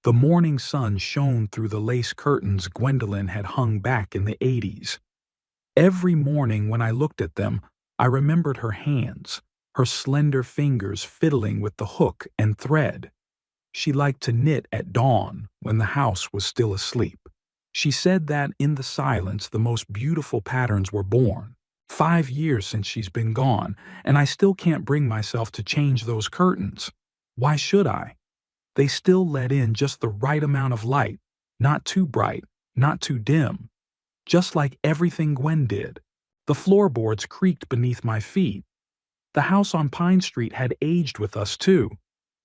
The morning sun shone through the lace curtains Gwendolyn had hung back in the 80s. Every morning when I looked at them, I remembered her hands, her slender fingers fiddling with the hook and thread. She liked to knit at dawn when the house was still asleep. She said that in the silence the most beautiful patterns were born. 5 years since she's been gone, and I still can't bring myself to change those curtains. Why should I? They still let in just the right amount of light, not too bright, not too dim. Just like everything Gwen did. The floorboards creaked beneath my feet. The house on Pine Street had aged with us too.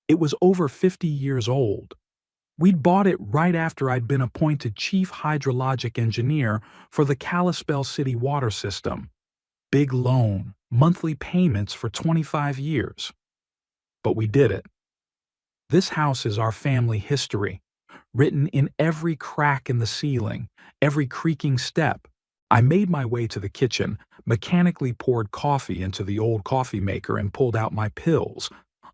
It was over 50 years old. We'd bought it right after I'd been appointed chief hydrologic engineer for the Kalispell City water system. Big loan, monthly payments for 25 years. But we did it. This house is our family history, written in every crack in the ceiling, every creaking step. I made my way to the kitchen, mechanically poured coffee into the old coffee maker and pulled out my pills.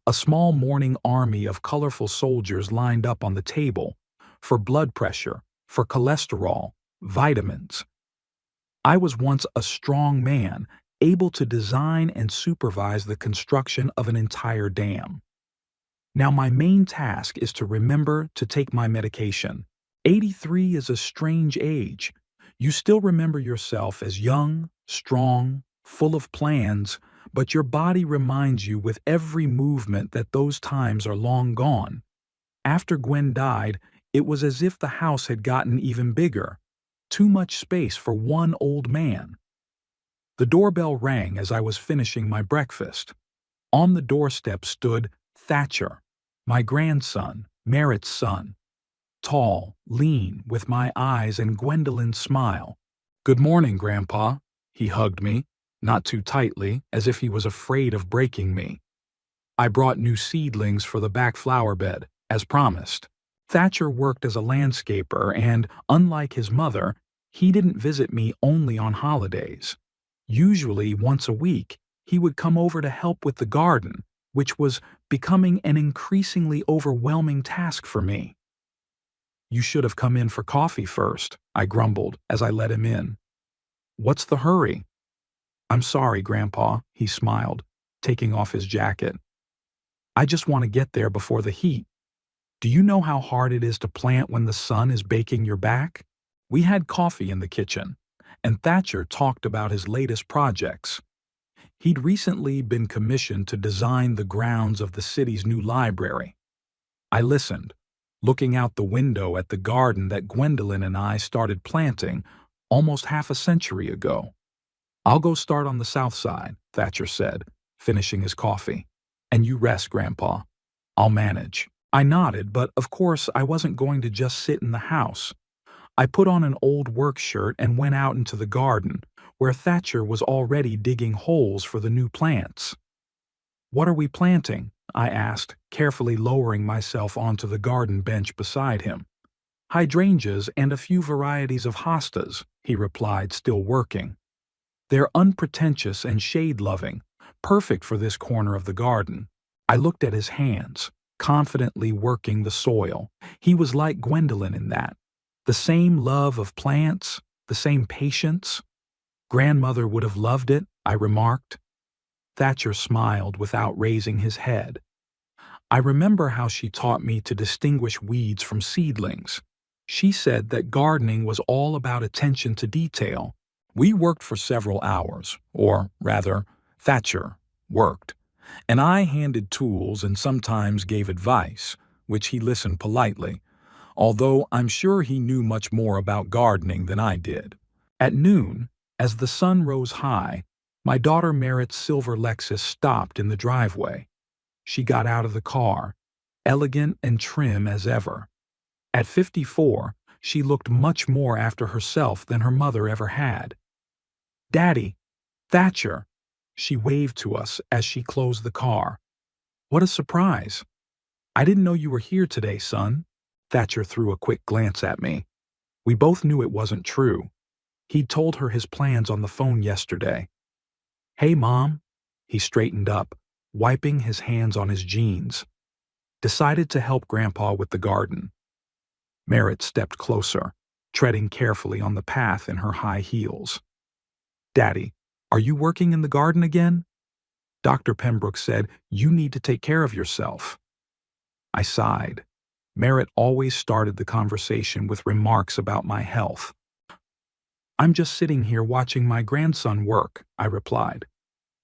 A small morning army of colorful soldiers lined up on the table for blood pressure, for cholesterol, vitamins. I was once a strong man, able to design and supervise the construction of an entire dam. Now my main task is to remember to take my medication. 83 is a strange age. You still remember yourself as young, strong, full of plans, but your body reminds you with every movement that those times are long gone. After Gwen died, it was as if the house had gotten even bigger. Too much space for one old man. The doorbell rang as I was finishing my breakfast. On the doorstep stood Thatcher, my grandson, Merritt's son. Tall, lean, with my eyes and Gwendolyn's smile. "Good morning, Grandpa." He hugged me, not too tightly, as if he was afraid of breaking me. "I brought new seedlings for the back flower bed, as promised." Thatcher worked as a landscaper and, unlike his mother, he didn't visit me only on holidays. Usually, once a week, he would come over to help with the garden, which was becoming an increasingly overwhelming task for me. "You should have come in for coffee first," I grumbled as I let him in. "What's the hurry?" "I'm sorry, Grandpa," he smiled, taking off his jacket. "I just want to get there before the heat. Do you know how hard it is to plant when the sun is baking your back?" We had coffee in the kitchen, and Thatcher talked about his latest projects. He'd recently been commissioned to design the grounds of the city's new library. I listened, looking out the window at the garden that Gwendolyn and I started planting almost half a century ago. "I'll go start on the south side," Thatcher said, finishing his coffee. "And you rest, Grandpa. I'll manage." I nodded, but of course I wasn't going to just sit in the house. I put on an old work shirt and went out into the garden, where Thatcher was already digging holes for the new plants. "What are we planting?" I asked, carefully lowering myself onto the garden bench beside him. "Hydrangeas and a few varieties of hostas," he replied, still working. "They're unpretentious and shade-loving, perfect for this corner of the garden." I looked at his hands, confidently working the soil. He was like Gwendolyn in that. The same love of plants, the same patience. "Grandmother would have loved it," I remarked. Thatcher smiled without raising his head. "I remember how she taught me to distinguish weeds from seedlings. She said that gardening was all about attention to detail." We worked for several hours, or rather, Thatcher worked, and I handed tools and sometimes gave advice, which he listened politely, although I'm sure he knew much more about gardening than I did. At noon, as the sun rose high, my daughter Merritt's silver Lexus stopped in the driveway. She got out of the car, elegant and trim as ever. At 54, she looked much more after herself than her mother ever had. "Daddy, Thatcher," she waved to us as she closed the car. "What a surprise. I didn't know you were here today, son." Thatcher threw a quick glance at me. We both knew it wasn't true. He'd told her his plans on the phone yesterday. "Hey, Mom." He straightened up, wiping his hands on his jeans. "Decided to help Grandpa with the garden. Merritt stepped closer, treading carefully on the path in her high heels. Daddy, are you working in the garden again? Dr. Pembroke said, you need to take care of yourself. I sighed. Merritt always started the conversation with remarks about my health. I'm just sitting here watching my grandson work, I replied.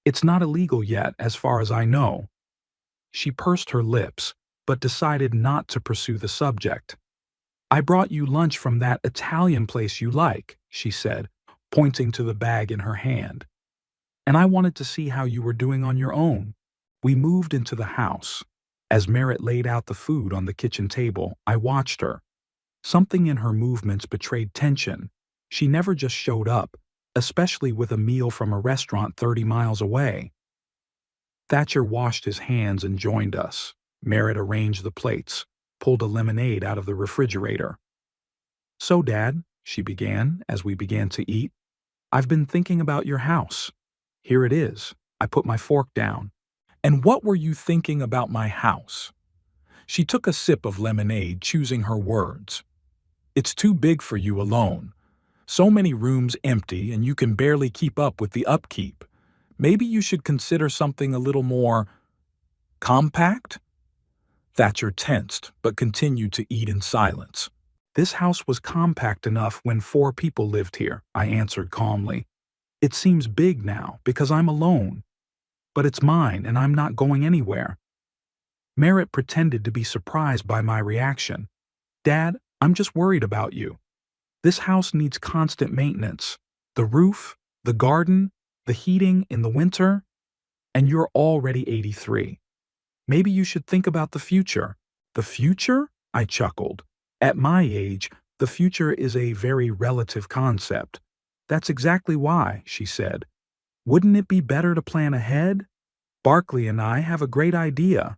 It's not illegal yet, as far as I know. She pursed her lips, but decided not to pursue the subject. I brought you lunch from that Italian place you like, she said, pointing to the bag in her hand. And I wanted to see how you were doing on your own. We moved into the house. As Merritt laid out the food on the kitchen table, I watched her. Something in her movements betrayed tension. She never just showed up, especially with a meal from a restaurant 30 miles away. Thatcher washed his hands and joined us. Merritt arranged the plates, pulled a lemonade out of the refrigerator. So, Dad, she began as we began to eat, I've been thinking about your house. Here it is. I put my fork down. And what were you thinking about my house? She took a sip of lemonade, choosing her words. It's too big for you alone. So many rooms empty and you can barely keep up with the upkeep. Maybe you should consider something a little more compact? Thatcher tensed, but continued to eat in silence. This house was compact enough when 4 people lived here, I answered calmly. It seems big now because I'm alone. But it's mine and I'm not going anywhere. Merritt pretended to be surprised by my reaction. Dad, I'm just worried about you. This house needs constant maintenance. The roof, the garden, the heating in the winter, and you're already 83. Maybe you should think about the future. The future? I chuckled. At my age, the future is a very relative concept. That's exactly why, she said. Wouldn't it be better to plan ahead? Barkley and I have a great idea.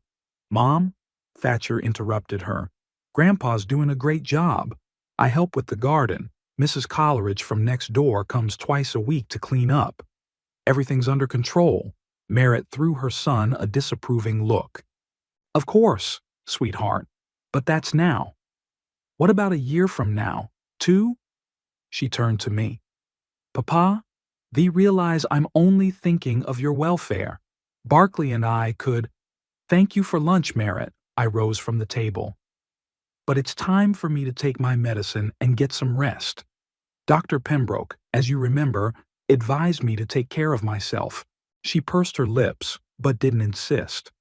Mom, Thatcher interrupted her. Grandpa's doing a great job. I help with the garden. Mrs. Coleridge from next door comes twice a week to clean up. Everything's under control. Merritt threw her son a disapproving look. Of course, sweetheart, but that's now. What about a year from now? 2? She turned to me. Papa, thee realize I'm only thinking of your welfare. Barkley and I could— Thank you for lunch, Merritt. I rose from the table. But it's time for me to take my medicine and get some rest. Dr. Pembroke, as you remember, advised me to take care of myself. She pursed her lips, but didn't insist.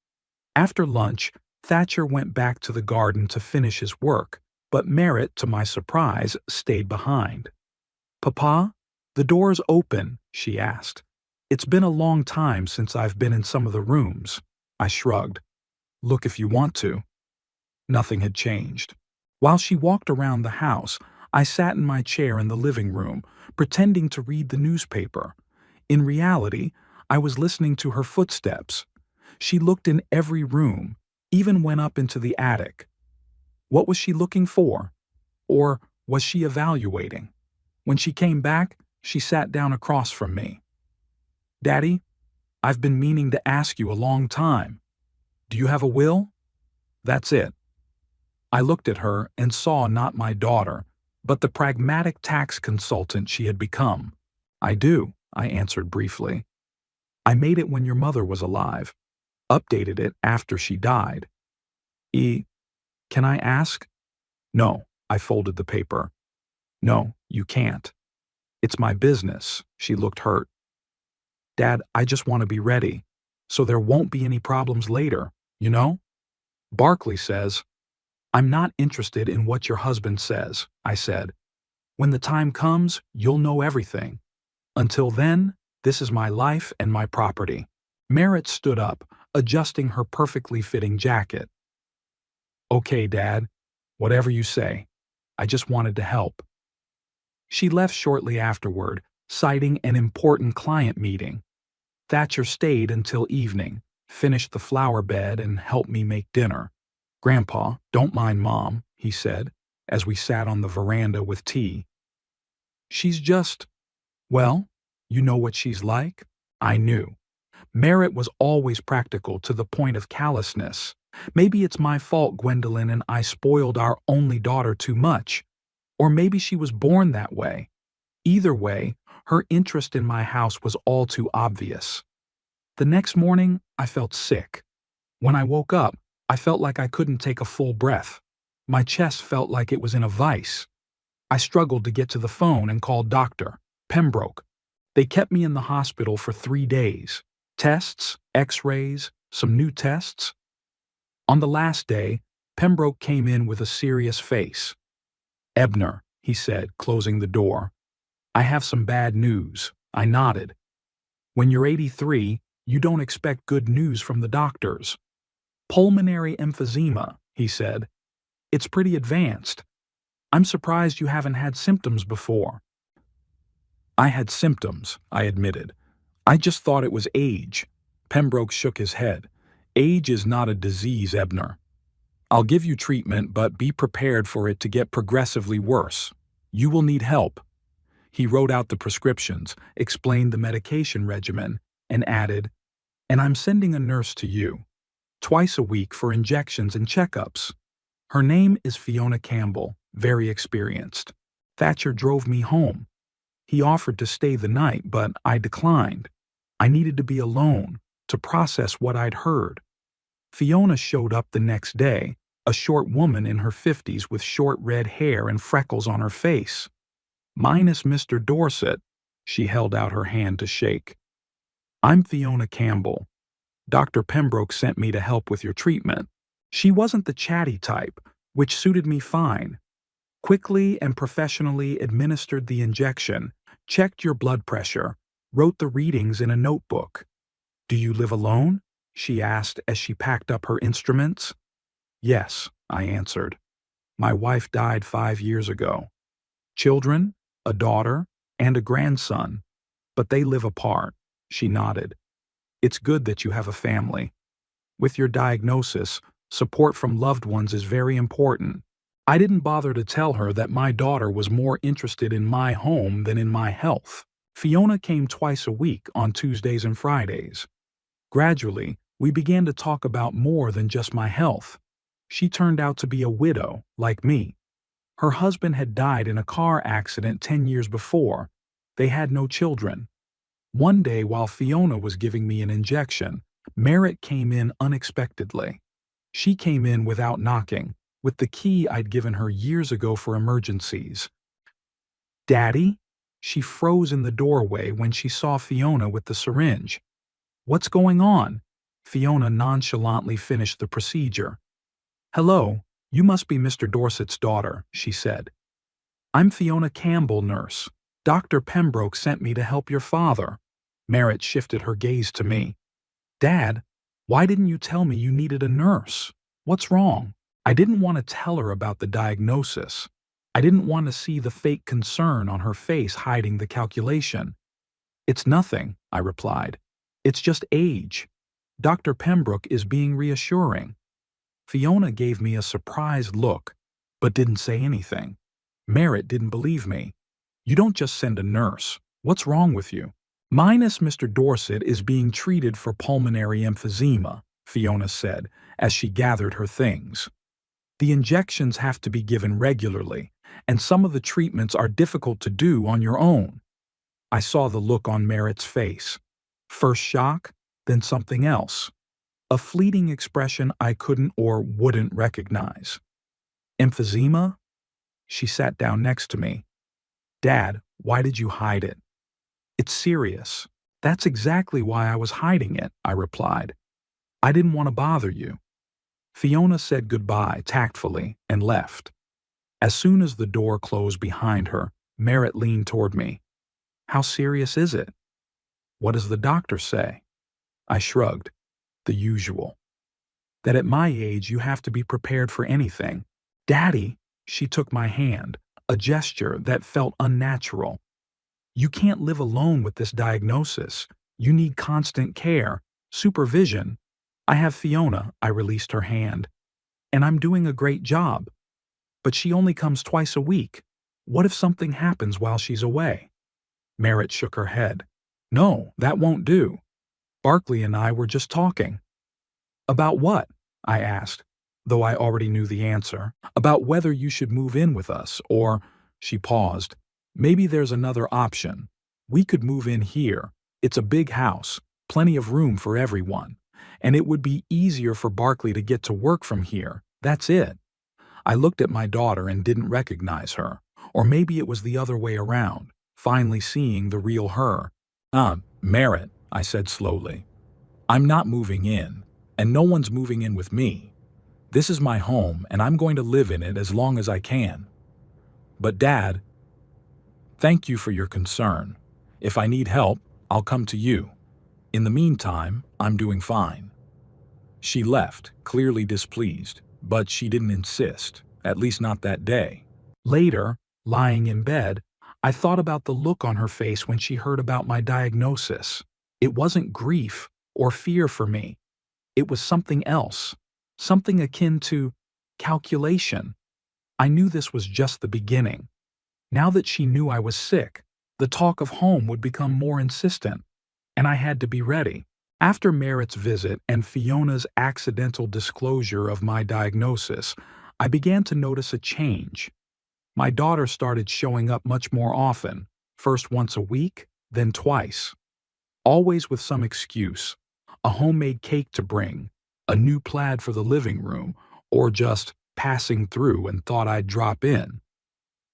After lunch, Thatcher went back to the garden to finish his work, but Merritt, to my surprise, stayed behind. Papa, the door's open, she asked. It's been a long time since I've been in some of the rooms. I shrugged. Look if you want to. Nothing had changed. While she walked around the house, I sat in my chair in the living room, pretending to read the newspaper. In reality, I was listening to her footsteps. She looked in every room, even went up into the attic. What was she looking for? Or was she evaluating? When she came back, she sat down across from me. Daddy, I've been meaning to ask you a long time. Do you have a will? That's it. I looked at her and saw not my daughter, but the pragmatic tax consultant she had become. I do, I answered briefly. I made it when your mother was alive. Updated it after she died. Can I ask? No, I folded the paper. No, you can't. It's my business. She looked hurt. Dad, I just want to be ready, so there won't be any problems later, you know? Barkley says, I'm not interested in what your husband says, I said. When the time comes, you'll know everything. Until then, this is my life and my property. Merritt stood up, adjusting her perfectly fitting jacket. Okay, Dad, whatever you say. I just wanted to help. She left shortly afterward, citing an important client meeting. Thatcher stayed until evening, finished the flower bed, and helped me make dinner. Grandpa, don't mind Mom, he said, as we sat on the veranda with tea. She's just— Well, you know what she's like? I knew. Merritt was always practical to the point of callousness. Maybe it's my fault, Gwendolyn, and I spoiled our only daughter too much. Or maybe she was born that way. Either way, her interest in my house was all too obvious. The next morning, I felt sick. When I woke up, I felt like I couldn't take a full breath. My chest felt like it was in a vice. I struggled to get to the phone and call Dr. Pembroke. They kept me in the hospital for 3 days. Tests, x-rays, some new tests. On the last day, Pembroke came in with a serious face. "Ebner," he said, closing the door. "I have some bad news." I nodded. "When you're 83, you don't expect good news from the doctors." "Pulmonary emphysema," he said. "It's pretty advanced. I'm surprised you haven't had symptoms before." "I had symptoms," I admitted. "I just thought it was age." Pembroke shook his head. "Age is not a disease, Ebner. I'll give you treatment, but be prepared for it to get progressively worse. You will need help." He wrote out the prescriptions, explained the medication regimen, and added, "And I'm sending a nurse to you, twice a week for injections and checkups. Her name is Fiona Campbell, very experienced." Thatcher drove me home. He offered to stay the night, but I declined. I needed to be alone, to process what I'd heard. Fiona showed up the next day, a short woman in her 50s with short red hair and freckles on her face. "Minus Mr. Dorset," she held out her hand to shake. "I'm Fiona Campbell. Dr. Pembroke sent me to help with your treatment." She wasn't the chatty type, which suited me fine. Quickly and professionally administered the injection, checked your blood pressure, wrote the readings in a notebook. "Do you live alone?" she asked as she packed up her instruments. "Yes," I answered. "My wife died 5 years ago. Children, a daughter, and a grandson, but they live apart." She nodded. "It's good that you have a family. With your diagnosis, support from loved ones is very important." I didn't bother to tell her that my daughter was more interested in my home than in my health. Fiona came twice a week on Tuesdays and Fridays. Gradually, we began to talk about more than just my health. She turned out to be a widow, like me. Her husband had died in a car accident 10 years before. They had no children. One day, while Fiona was giving me an injection, Merritt came in unexpectedly. She came in without knocking, with the key I'd given her years ago for emergencies. "Daddy?" She froze in the doorway when she saw Fiona with the syringe. "What's going on?" Fiona nonchalantly finished the procedure. "Hello, you must be Mr. Dorset's daughter," she said. "I'm Fiona Campbell, nurse. Dr. Pembroke sent me to help your father." Merritt shifted her gaze to me. "Dad, why didn't you tell me you needed a nurse? What's wrong?" I didn't want to tell her about the diagnosis. I didn't want to see the fake concern on her face hiding the calculation. "It's nothing," I replied. "It's just age. Dr. Pembroke is being reassuring." Fiona gave me a surprised look, but didn't say anything. Merritt didn't believe me. "You don't just send a nurse. What's wrong with you?" "Minus Mr. Dorset is being treated for pulmonary emphysema," Fiona said as she gathered her things. "The injections have to be given regularly, and some of the treatments are difficult to do on your own." I saw the look on Merritt's face. First shock, then something else. A fleeting expression I couldn't or wouldn't recognize. "Emphysema?" She sat down next to me. "Dad, why did you hide it?" "It's serious." "That's exactly why I was hiding it," I replied. "I didn't want to bother you." Fiona said goodbye tactfully and left. As soon as the door closed behind her, Merritt leaned toward me. "How serious is it?" "What does the doctor say?" I shrugged. "The usual. That at my age you have to be prepared for anything." "Daddy," she took my hand, a gesture that felt unnatural. "You can't live alone with this diagnosis. You need constant care, supervision." "I have Fiona," I released her hand. "And I'm doing a great job. But she only comes twice a week. What if something happens while she's away?" Merritt shook her head. "No, that won't do. Barkley and I were just talking." "About what?" I asked, though I already knew the answer, about whether you should move in with us, or, she paused, maybe there's another option. We could move in here. It's a big house, plenty of room for everyone, and it would be easier for Barkley to get to work from here. That's it. I looked at my daughter and didn't recognize her, or maybe it was the other way around, finally seeing the real her. Merritt, I said slowly. I'm not moving in, and no one's moving in with me. This is my home, and I'm going to live in it as long as I can. But Dad, thank you for your concern. If I need help, I'll come to you. In the meantime, I'm doing fine. She left, clearly displeased, but she didn't insist, at least not that day. Later, lying in bed, I thought about the look on her face when she heard about my diagnosis. It wasn't grief or fear for me. It was something else, something akin to calculation. I knew this was just the beginning. Now that she knew I was sick, the talk of home would become more insistent, and I had to be ready. After Merritt's visit and Fiona's accidental disclosure of my diagnosis, I began to notice a change. My daughter started showing up much more often, first once a week, then twice. Always with some excuse, a homemade cake to bring, a new plaid for the living room, or just passing through and thought I'd drop in.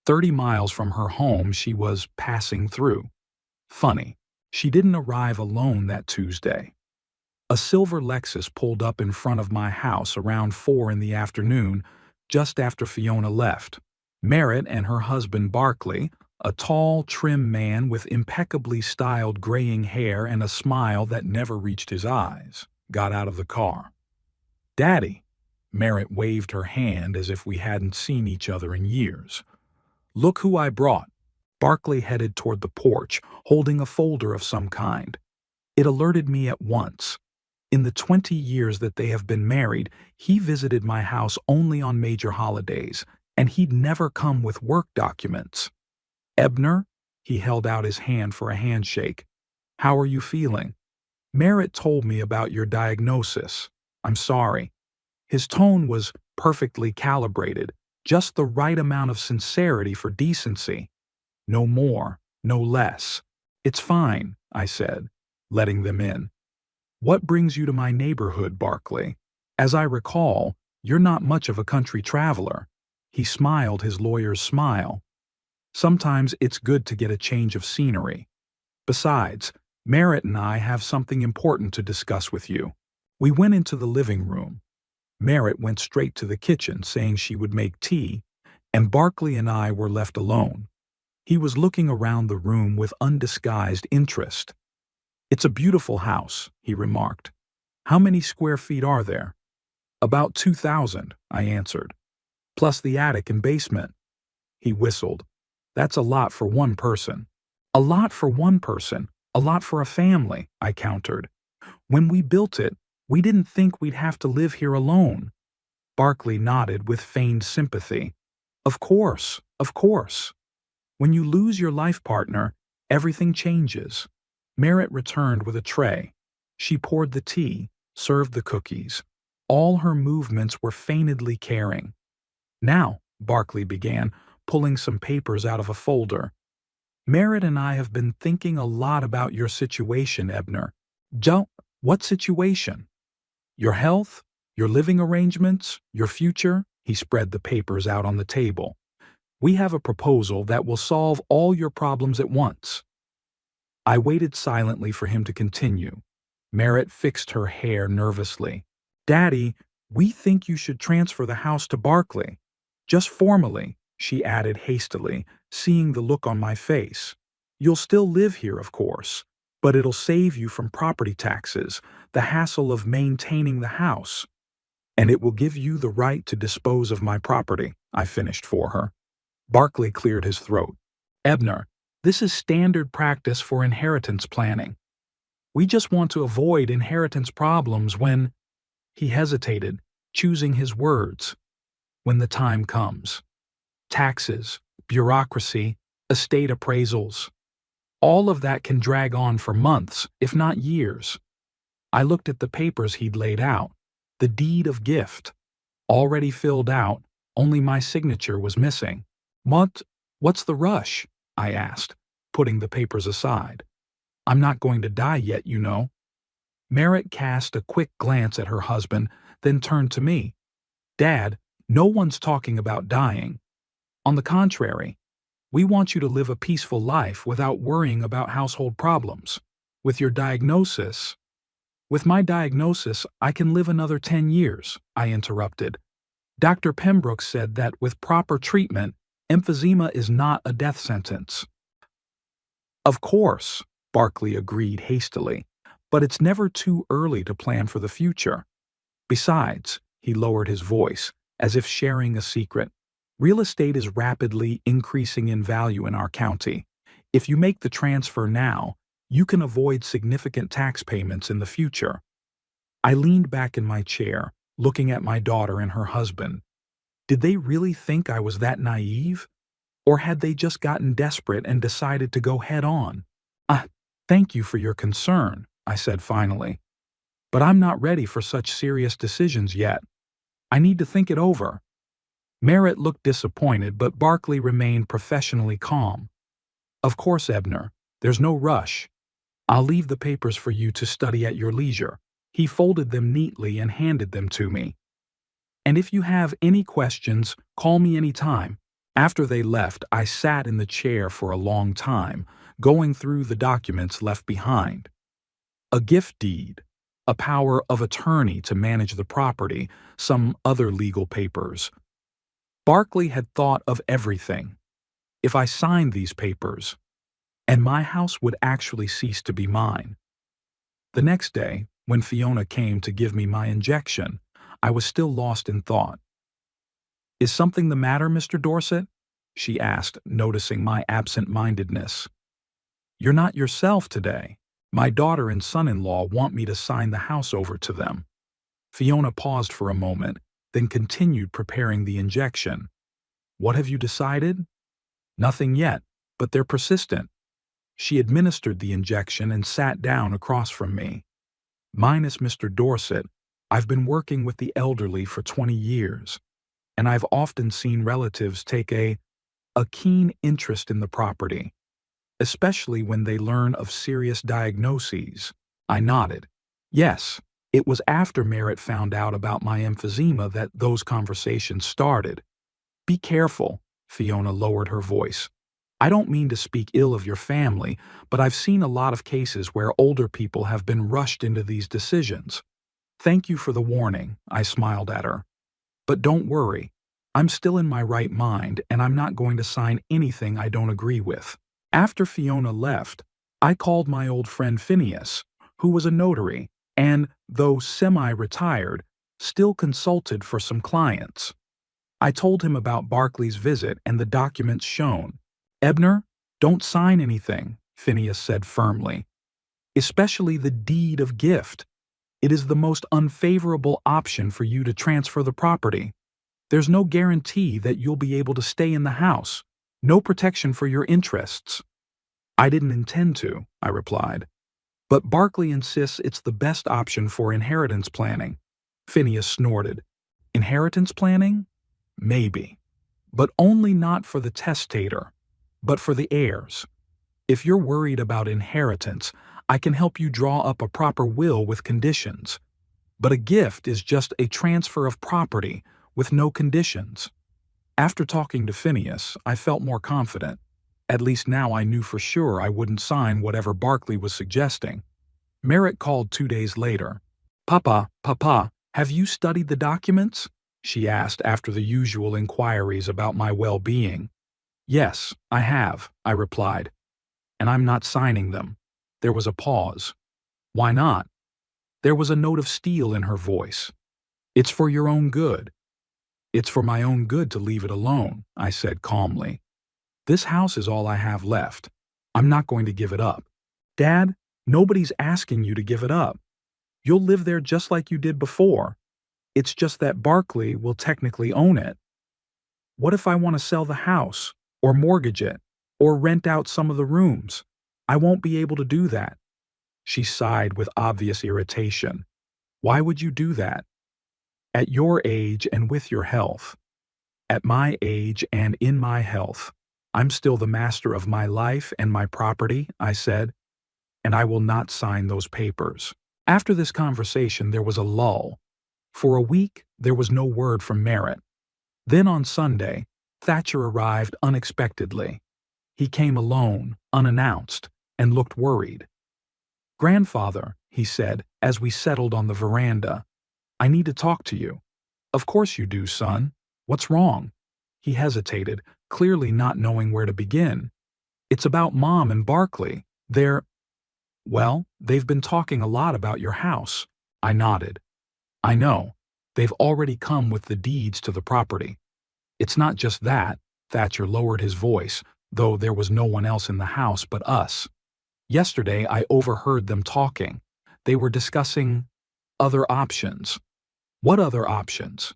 30 miles from her home, she was passing through. Funny, she didn't arrive alone that Tuesday. A silver Lexus pulled up in front of my house around 4 in the afternoon, just after Fiona left. Merritt and her husband Barkley, a tall, trim man with impeccably styled graying hair and a smile that never reached his eyes, got out of the car. "Daddy," Merritt waved her hand as if we hadn't seen each other in years. "Look who I brought." Barkley headed toward the porch, holding a folder of some kind. It alerted me at once. In the 20 years that they have been married, he visited my house only on major holidays, and he'd never come with work documents. "Ebner," he held out his hand for a handshake. "How are you feeling? Merritt told me about your diagnosis. I'm sorry." His tone was perfectly calibrated, just the right amount of sincerity for decency. No more, no less. "It's fine," I said, letting them in. "What brings you to my neighborhood, Barkley? As I recall, you're not much of a country traveler." He smiled his lawyer's smile. "Sometimes it's good to get a change of scenery. Besides, Merritt and I have something important to discuss with you." We went into the living room. Merritt went straight to the kitchen, saying she would make tea, and Barkley and I were left alone. He was looking around the room with undisguised interest. "It's a beautiful house," he remarked. "How many square feet are there?" "About 2,000, I answered. "Plus the attic and basement." He whistled. "That's a lot for one person." "A lot for one person, a lot for a family," I countered. "When we built it, we didn't think we'd have to live here alone." Barkley nodded with feigned sympathy. Of course. When you lose your life partner, everything changes." Merritt returned with a tray. She poured the tea, served the cookies. All her movements were feignedly caring. "Now," Barkley began, pulling some papers out of a folder. "Merritt and I have been thinking a lot about your situation, Ebner." "What situation?" "Your health, your living arrangements, your future." He spread the papers out on the table. "We have a proposal that will solve all your problems at once." I waited silently for him to continue. Merritt fixed her hair nervously. "Daddy, we think you should transfer the house to Barkley. Just formally," she added hastily, seeing the look on my face. "You'll still live here, of course, but it'll save you from property taxes, the hassle of maintaining the house. And it will give you the right to dispose of my property," I finished for her. Barkley cleared his throat. "Ebner, this is standard practice for inheritance planning. We just want to avoid inheritance problems when—" He hesitated, choosing his words. "When the time comes. Taxes, bureaucracy, estate appraisals. All of that can drag on for months, if not years." I looked at the papers he'd laid out. The deed of gift. Already filled out, only my signature was missing. What's the rush? I asked, putting the papers aside. I'm not going to die yet, you know. Merritt cast a quick glance at her husband, then turned to me. Dad, no one's talking about dying. On the contrary, we want you to live a peaceful life without worrying about household problems. With your diagnosis, With my diagnosis, I can live another 10 years, I interrupted. Dr. Pembroke said that with proper treatment, emphysema is not a death sentence. Of course, Barclay agreed hastily, but it's never too early to plan for the future. Besides, he lowered his voice, as if sharing a secret. Real estate is rapidly increasing in value in our county. If you make the transfer now, you can avoid significant tax payments in the future. I leaned back in my chair, looking at my daughter and her husband. Did they really think I was that naive? Or had they just gotten desperate and decided to go head on? Thank you for your concern, I said finally. But I'm not ready for such serious decisions yet. I need to think it over. Merritt looked disappointed, but Barclay remained professionally calm. Of course, Ebner, there's no rush. I'll leave the papers for you to study at your leisure. He folded them neatly and handed them to me. And if you have any questions, call me anytime. After they left, I sat in the chair for a long time, going through the documents left behind. A gift deed, a power of attorney to manage the property, some other legal papers. Barclay had thought of everything. If I signed these papers, and my house would actually cease to be mine. The next day, when Fiona came to give me my injection, I was still lost in thought. Is something the matter, Mr. Dorset? She asked, noticing my absent-mindedness. You're not yourself today. My daughter and son-in-law want me to sign the house over to them. Fiona paused for a moment, then continued preparing the injection. What have you decided? Nothing yet, but they're persistent. She administered the injection and sat down across from me. Minus Mr. Dorset, I've been working with the elderly for 20 years, and I've often seen relatives take a keen interest in the property, especially when they learn of serious diagnoses. I nodded. Yes, it was after Merritt found out about my emphysema that those conversations started. Be careful, Fiona lowered her voice. I don't mean to speak ill of your family, but I've seen a lot of cases where older people have been rushed into these decisions. Thank you for the warning, I smiled at her. But don't worry, I'm still in my right mind and I'm not going to sign anything I don't agree with. After Fiona left, I called my old friend Phineas, who was a notary and, though semi-retired, still consulted for some clients. I told him about Barclay's visit and the documents shown. Ebner, don't sign anything, Phineas said firmly. Especially the deed of gift. It is the most unfavorable option for you to transfer the property. There's no guarantee that you'll be able to stay in the house. No protection for your interests. I didn't intend to, I replied. But Barclay insists it's the best option for inheritance planning. Phineas snorted. Inheritance planning? Maybe. But only not for the testator, but for the heirs. If you're worried about inheritance, I can help you draw up a proper will with conditions. But a gift is just a transfer of property with no conditions. After talking to Phineas, I felt more confident. At least now I knew for sure I wouldn't sign whatever Barclay was suggesting. Merritt called 2 days later. Papa, have you studied the documents? She asked after the usual inquiries about my well-being. Yes, I have, I replied. And I'm not signing them. There was a pause. Why not? There was a note of steel in her voice. It's for your own good. It's for my own good to leave it alone, I said calmly. This house is all I have left. I'm not going to give it up. Dad, nobody's asking you to give it up. You'll live there just like you did before. It's just that Barclay will technically own it. What if I want to sell the house, or mortgage it, or rent out some of the rooms? I won't be able to do that. She sighed with obvious irritation. Why would you do that? At your age and with your health, at my age and in my health, I'm still the master of my life and my property, I said, and I will not sign those papers. After this conversation, there was a lull. For a week, there was no word from Merritt. Then on Sunday, Thatcher arrived unexpectedly. He came alone, unannounced, and looked worried. "Grandfather," he said, as we settled on the veranda, "I need to talk to you." "Of course you do, son. What's wrong?" He hesitated, clearly not knowing where to begin. "It's about Mom and Barkley. They've been talking a lot about your house." I nodded. "I know. They've already come with the deeds to the property. It's not just that." Thatcher lowered his voice, though there was no one else in the house but us. "Yesterday I overheard them talking. They were discussing other options." "What other options?"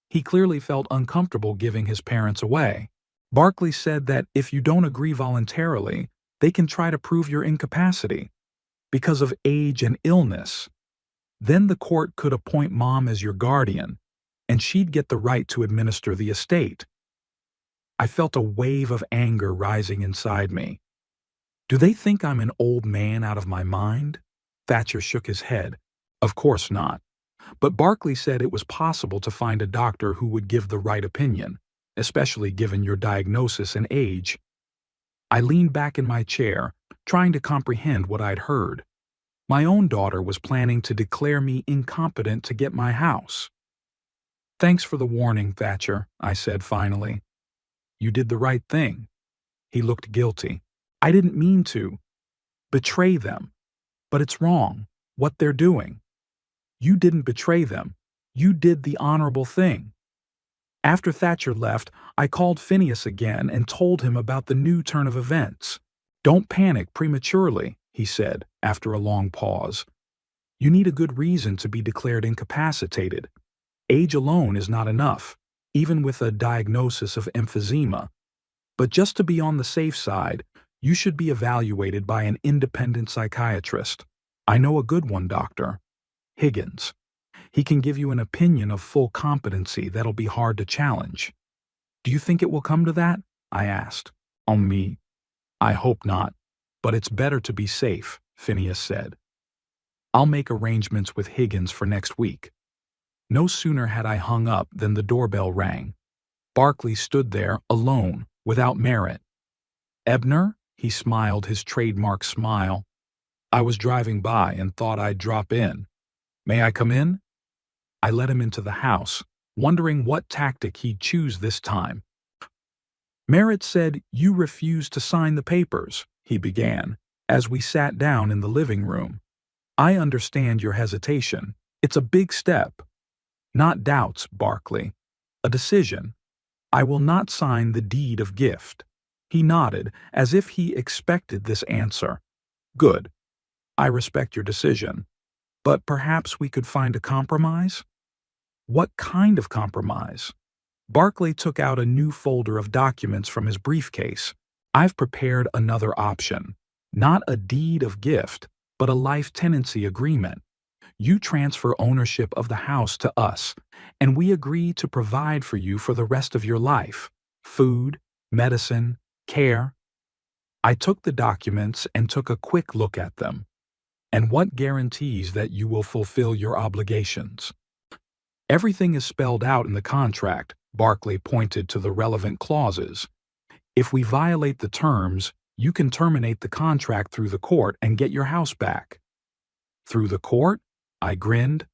He clearly felt uncomfortable giving his parents away. "Barkley said that if you don't agree voluntarily, they can try to prove your incapacity because of age and illness. Then the court could appoint Mom as your guardian, and she'd get the right to administer the estate." I felt a wave of anger rising inside me. "Do they think I'm an old man out of my mind?" Thatcher shook his head. "Of course not. But Barkley said it was possible to find a doctor who would give the right opinion, especially given your diagnosis and age." I leaned back in my chair, trying to comprehend what I'd heard. My own daughter was planning to declare me incompetent to get my house. "Thanks for the warning, Thatcher," I said finally. "You did the right thing." He looked guilty. "I didn't mean to betray them. But it's wrong, what they're doing." "You didn't betray them. You did the honorable thing." After Thatcher left, I called Phineas again and told him about the new turn of events. "Don't panic prematurely," he said, after a long pause. "You need a good reason to be declared incapacitated. Age alone is not enough, even with a diagnosis of emphysema. But just to be on the safe side, you should be evaluated by an independent psychiatrist. I know a good one, Doctor Higgins. He can give you an opinion of full competency that'll be hard to challenge." "Do you think it will come to that?" I asked. "On me? I hope not. But it's better to be safe," Phineas said. "I'll make arrangements with Higgins for next week." No sooner had I hung up than the doorbell rang. Barkley stood there, alone, without Merritt. "Ebner?" He smiled his trademark smile. "I was driving by and thought I'd drop in. May I come in?" I let him into the house, wondering what tactic he'd choose this time. "Merritt said you refused to sign the papers," he began, as we sat down in the living room. "I understand your hesitation. It's a big step." "Not doubts, Barkley. A decision. I will not sign the deed of gift." He nodded, as if he expected this answer. "Good. I respect your decision. But perhaps we could find a compromise?" "What kind of compromise?" Barkley took out a new folder of documents from his briefcase. "I've prepared another option. Not a deed of gift, but a life tenancy agreement. You transfer ownership of the house to us, and we agree to provide for you for the rest of your life. Food, medicine, care." I took the documents and took a quick look at them. "And what guarantees that you will fulfill your obligations?" "Everything is spelled out in the contract." Barkley pointed to the relevant clauses. "If we violate the terms, you can terminate the contract through the court and get your house back." "Through the court?" I grinned.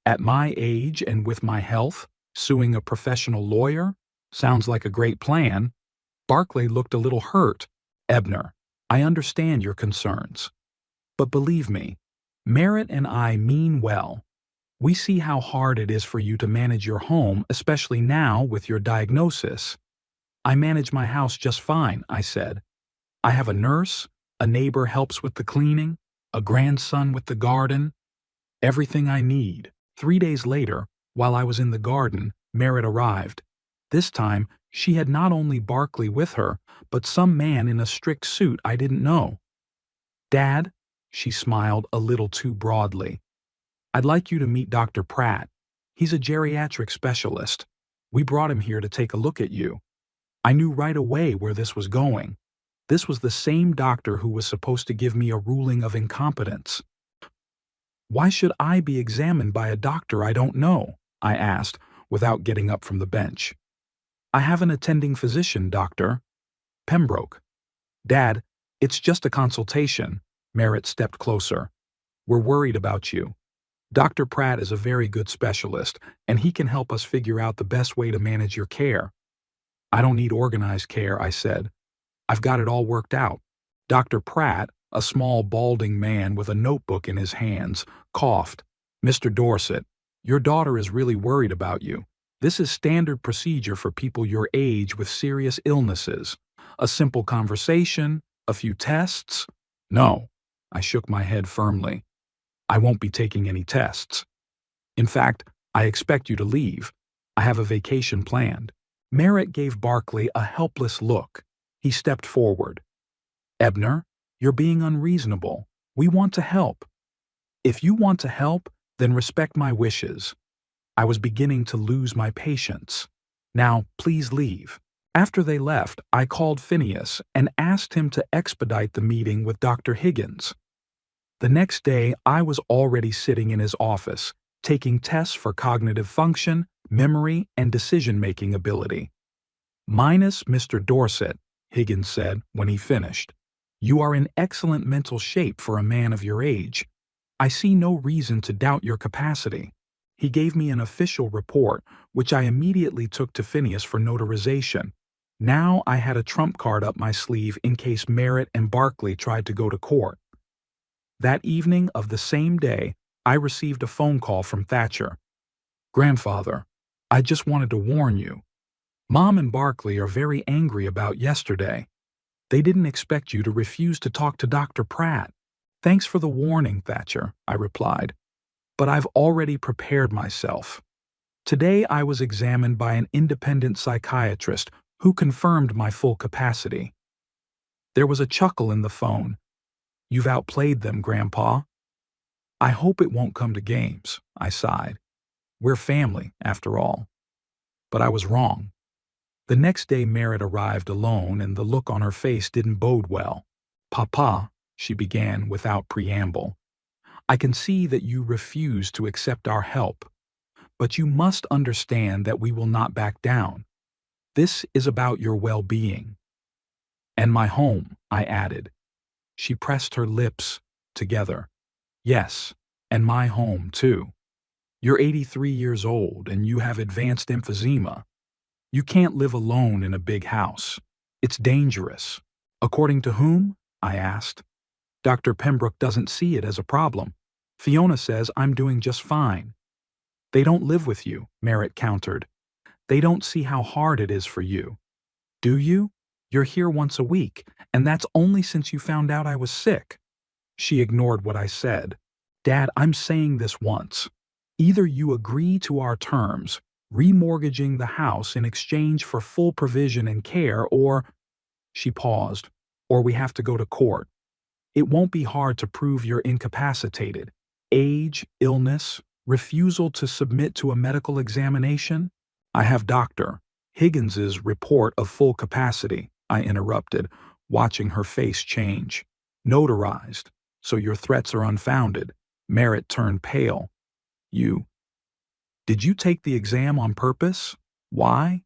"At my age and with my health, suing a professional lawyer? Sounds like a great plan." Barkley looked a little hurt. "Ebner, I understand your concerns. But believe me, Merritt and I mean well. We see how hard it is for you to manage your home, especially now with your diagnosis." "I manage my house just fine," I said. "I have a nurse, a neighbor helps with the cleaning, a grandson with the garden. Everything I need." 3 days later, while I was in the garden, Merritt arrived. This time, she had not only Barkley with her, but some man in a strict suit I didn't know. "Dad," she smiled a little too broadly, "I'd like you to meet Dr. Pratt." He's a geriatric specialist. We brought him here to take a look at you. I knew right away where this was going. This was the same doctor who was supposed to give me a ruling of incompetence. Why should I be examined by a doctor I don't know? I asked, without getting up from the bench. I have an attending physician, Dr. Pembroke. Dad, it's just a consultation. Merritt stepped closer. We're worried about you. Dr. Pratt is a very good specialist, and he can help us figure out the best way to manage your care. I don't need organized care, I said. I've got it all worked out. Dr. Pratt, a small balding man with a notebook in his hands, coughed. Mr. Dorset, your daughter is really worried about you. This is standard procedure for people your age with serious illnesses. A simple conversation, a few tests. No, I shook my head firmly. I won't be taking any tests. In fact, I expect you to leave. I have a vacation planned. Merritt gave Barkley a helpless look. He stepped forward. Ebner, you're being unreasonable. We want to help. If you want to help, then respect my wishes. I was beginning to lose my patience. Now, please leave. After they left, I called Phineas and asked him to expedite the meeting with Dr. Higgins. The next day, I was already sitting in his office, taking tests for cognitive function, memory, and decision-making ability. Minus Mr. Dorset, Higgins said when he finished. You are in excellent mental shape for a man of your age. I see no reason to doubt your capacity. He gave me an official report, which I immediately took to Phineas for notarization. Now I had a trump card up my sleeve in case Merritt and Barkley tried to go to court. That evening of the same day, I received a phone call from Thatcher. Grandfather, I just wanted to warn you. Mom and Barkley are very angry about yesterday. They didn't expect you to refuse to talk to Dr. Pratt. Thanks for the warning, Thatcher, I replied. But I've already prepared myself. Today I was examined by an independent psychiatrist who confirmed my full capacity. There was a chuckle in the phone. You've outplayed them, Grandpa. I hope it won't come to games, I sighed. We're family, after all. But I was wrong. The next day Merritt arrived alone, and the look on her face didn't bode well. Papa, she began without preamble, I can see that you refuse to accept our help, but you must understand that we will not back down. This is about your well-being. And my home, I added. She pressed her lips together. Yes, and my home, too. You're 83 years old, and you have advanced emphysema. You can't live alone in a big house. It's dangerous. According to whom? I asked. Dr. Pembroke doesn't see it as a problem. Fiona says I'm doing just fine. They don't live with you, Merritt countered. They don't see how hard it is for you. Do you? You're here once a week, and that's only since you found out I was sick. She ignored what I said. Dad, I'm saying this once. Either you agree to our terms, remortgaging the house in exchange for full provision and care, or, she paused, or we have to go to court. It won't be hard to prove you're incapacitated. Age, illness, refusal to submit to a medical examination. I have Dr. Higgins's report of full capacity, I interrupted, watching her face change. Notarized, so your threats are unfounded. Merritt turned pale. Did you take the exam on purpose? Why?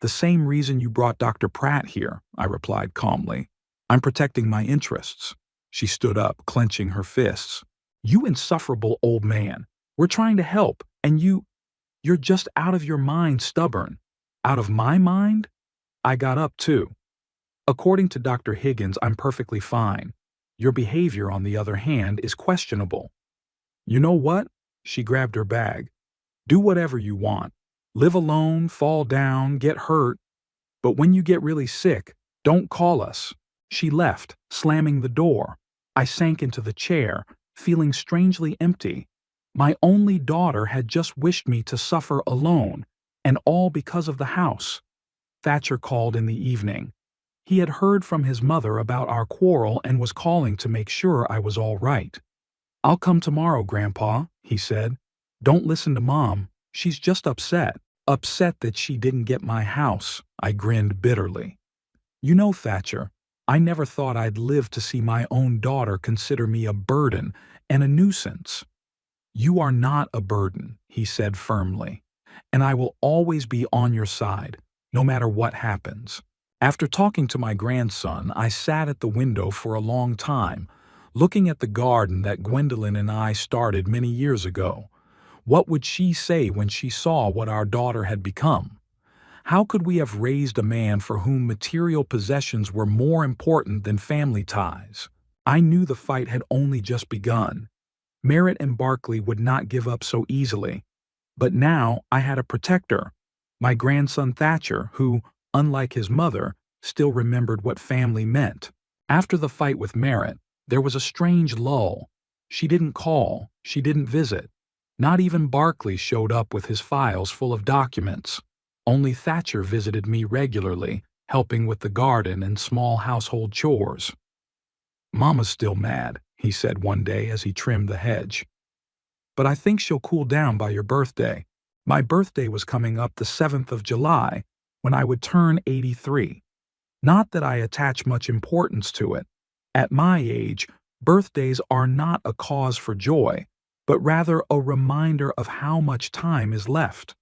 The same reason you brought Dr. Pratt here, I replied calmly. I'm protecting my interests. She stood up, clenching her fists. You insufferable old man. We're trying to help, and you're just out of your mind stubborn. Out of my mind? I got up too. According to Dr. Higgins, I'm perfectly fine. Your behavior, on the other hand, is questionable. You know what? She grabbed her bag. Do whatever you want. Live alone, fall down, get hurt. But when you get really sick, don't call us. She left, slamming the door. I sank into the chair, feeling strangely empty. My only daughter had just wished me to suffer alone, and all because of the house. Thatcher called in the evening. He had heard from his mother about our quarrel and was calling to make sure I was all right. I'll come tomorrow, Grandpa, he said. Don't listen to Mom. She's just upset. Upset that she didn't get my house. I grinned bitterly. You know, Thatcher, I never thought I'd live to see my own daughter consider me a burden and a nuisance. You are not a burden, he said firmly, and I will always be on your side, no matter what happens. After talking to my grandson, I sat at the window for a long time, looking at the garden that Gwendolyn and I started many years ago. What would she say when she saw what our daughter had become? How could we have raised a man for whom material possessions were more important than family ties? I knew the fight had only just begun. Merritt and Barkley would not give up so easily. But now I had a protector, my grandson Thatcher, who, unlike his mother, still remembered what family meant. After the fight with Merritt, there was a strange lull. She didn't call, she didn't visit. Not even Barkley showed up with his files full of documents. Only Thatcher visited me regularly, helping with the garden and small household chores. "Mama's still mad," he said one day as he trimmed the hedge. "But I think she'll cool down by your birthday." My birthday was coming up the 7th of July, when I would turn 83. Not that I attach much importance to it. At my age, birthdays are not a cause for joy, but rather a reminder of how much time is left.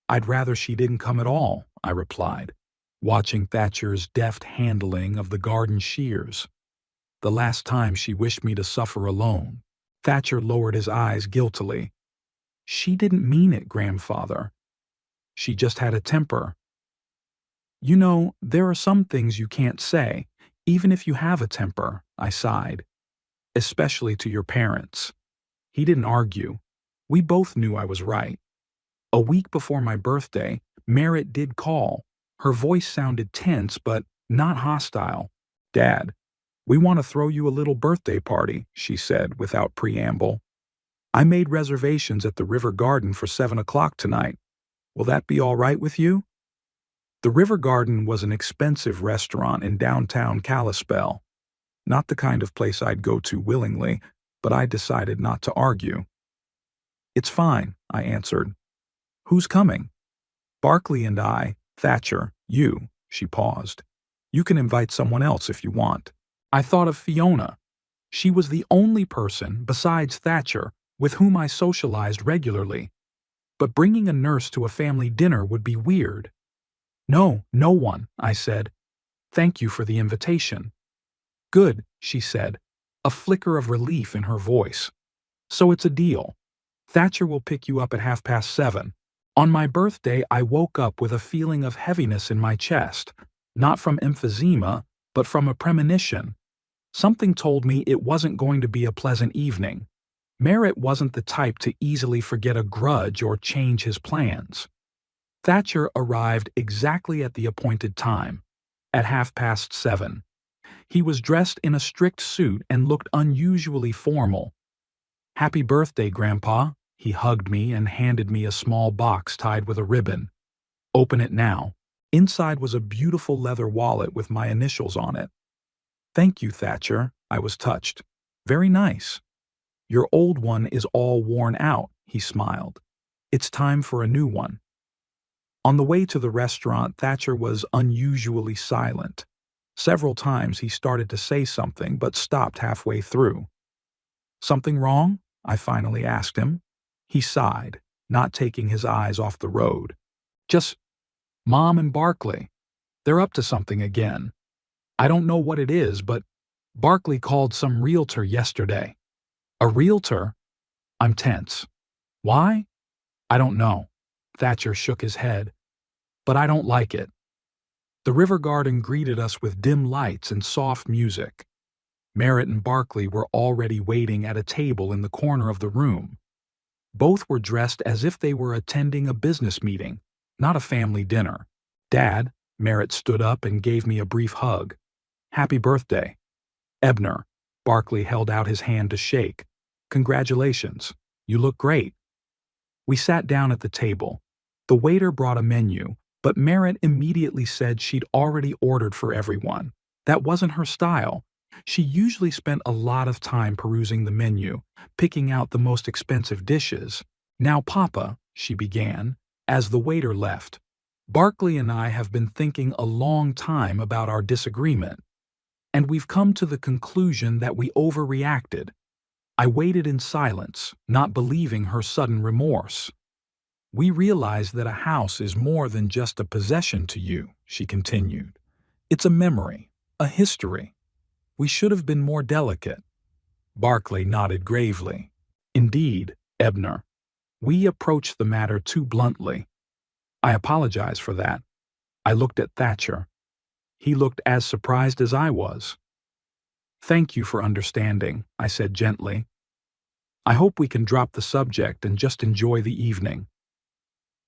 "I'd rather she didn't come at all," I replied, watching Thatcher's deft handling of the garden shears. "The last time she wished me to suffer alone." Thatcher lowered his eyes guiltily. "She didn't mean it, grandfather. She just had a temper." "You know, there are some things you can't say, even if you have a temper," I sighed. "Especially to your parents." He didn't argue. We both knew I was right. A week before my birthday, Merritt did call. Her voice sounded tense but not hostile. "Dad, we want to throw you a little birthday party," she said without preamble. "I made reservations at the River Garden for 7 o'clock tonight. Will that be all right with you?" The River Garden was an expensive restaurant in downtown Kalispell. Not the kind of place I'd go to willingly, but I decided not to argue. "It's fine," I answered. "Who's coming?" "Barkley and I, Thatcher, you." She paused. "You can invite someone else if you want." I thought of Fiona. She was the only person, besides Thatcher, with whom I socialized regularly. But bringing a nurse to a family dinner would be weird. "No, no one," I said. "Thank you for the invitation." "Good," she said, a flicker of relief in her voice. "So it's a deal. Thatcher will pick you up at 7:30. On my birthday, I woke up with a feeling of heaviness in my chest, not from emphysema, but from a premonition. Something told me it wasn't going to be a pleasant evening. Merritt wasn't the type to easily forget a grudge or change his plans. Thatcher arrived exactly at the appointed time, at 7:30. He was dressed in a strict suit and looked unusually formal. "Happy birthday, Grandpa." He hugged me and handed me a small box tied with a ribbon. "Open it now." Inside was a beautiful leather wallet with my initials on it. "Thank you, Thatcher." I was touched. "Very nice." "Your old one is all worn out," he smiled. "It's time for a new one." On the way to the restaurant, Thatcher was unusually silent. Several times he started to say something but stopped halfway through. "Something wrong?" I finally asked him. He sighed, not taking his eyes off the road. "Just Mom and Barkley. They're up to something again. I don't know what it is, but Barkley called some realtor yesterday." "A realtor?" I'm tense. "Why?" "I don't know." Thatcher shook his head. "But I don't like it." The River Garden greeted us with dim lights and soft music. Merritt and Barkley were already waiting at a table in the corner of the room. Both were dressed as if they were attending a business meeting, not a family dinner. "Dad," Merritt stood up and gave me a brief hug. "Happy birthday." "Ebner." Barkley held out his hand to shake. "Congratulations. You look great." We sat down at the table. The waiter brought a menu, but Merritt immediately said she'd already ordered for everyone. That wasn't her style. She usually spent a lot of time perusing the menu, picking out the most expensive dishes. Now Papa, she began, as the waiter left. Barkley and I have been thinking a long time about our disagreement, and we've come to the conclusion that we overreacted. I waited in silence, not believing her sudden remorse. We realized that a house is more than just a possession to you, she continued. It's a memory, a history. We should have been more delicate. Barclay nodded gravely. Indeed, Ebner, we approached the matter too bluntly. I apologize for that. I looked at Thatcher. He looked as surprised as I was. Thank you for understanding, I said gently. I hope we can drop the subject and just enjoy the evening.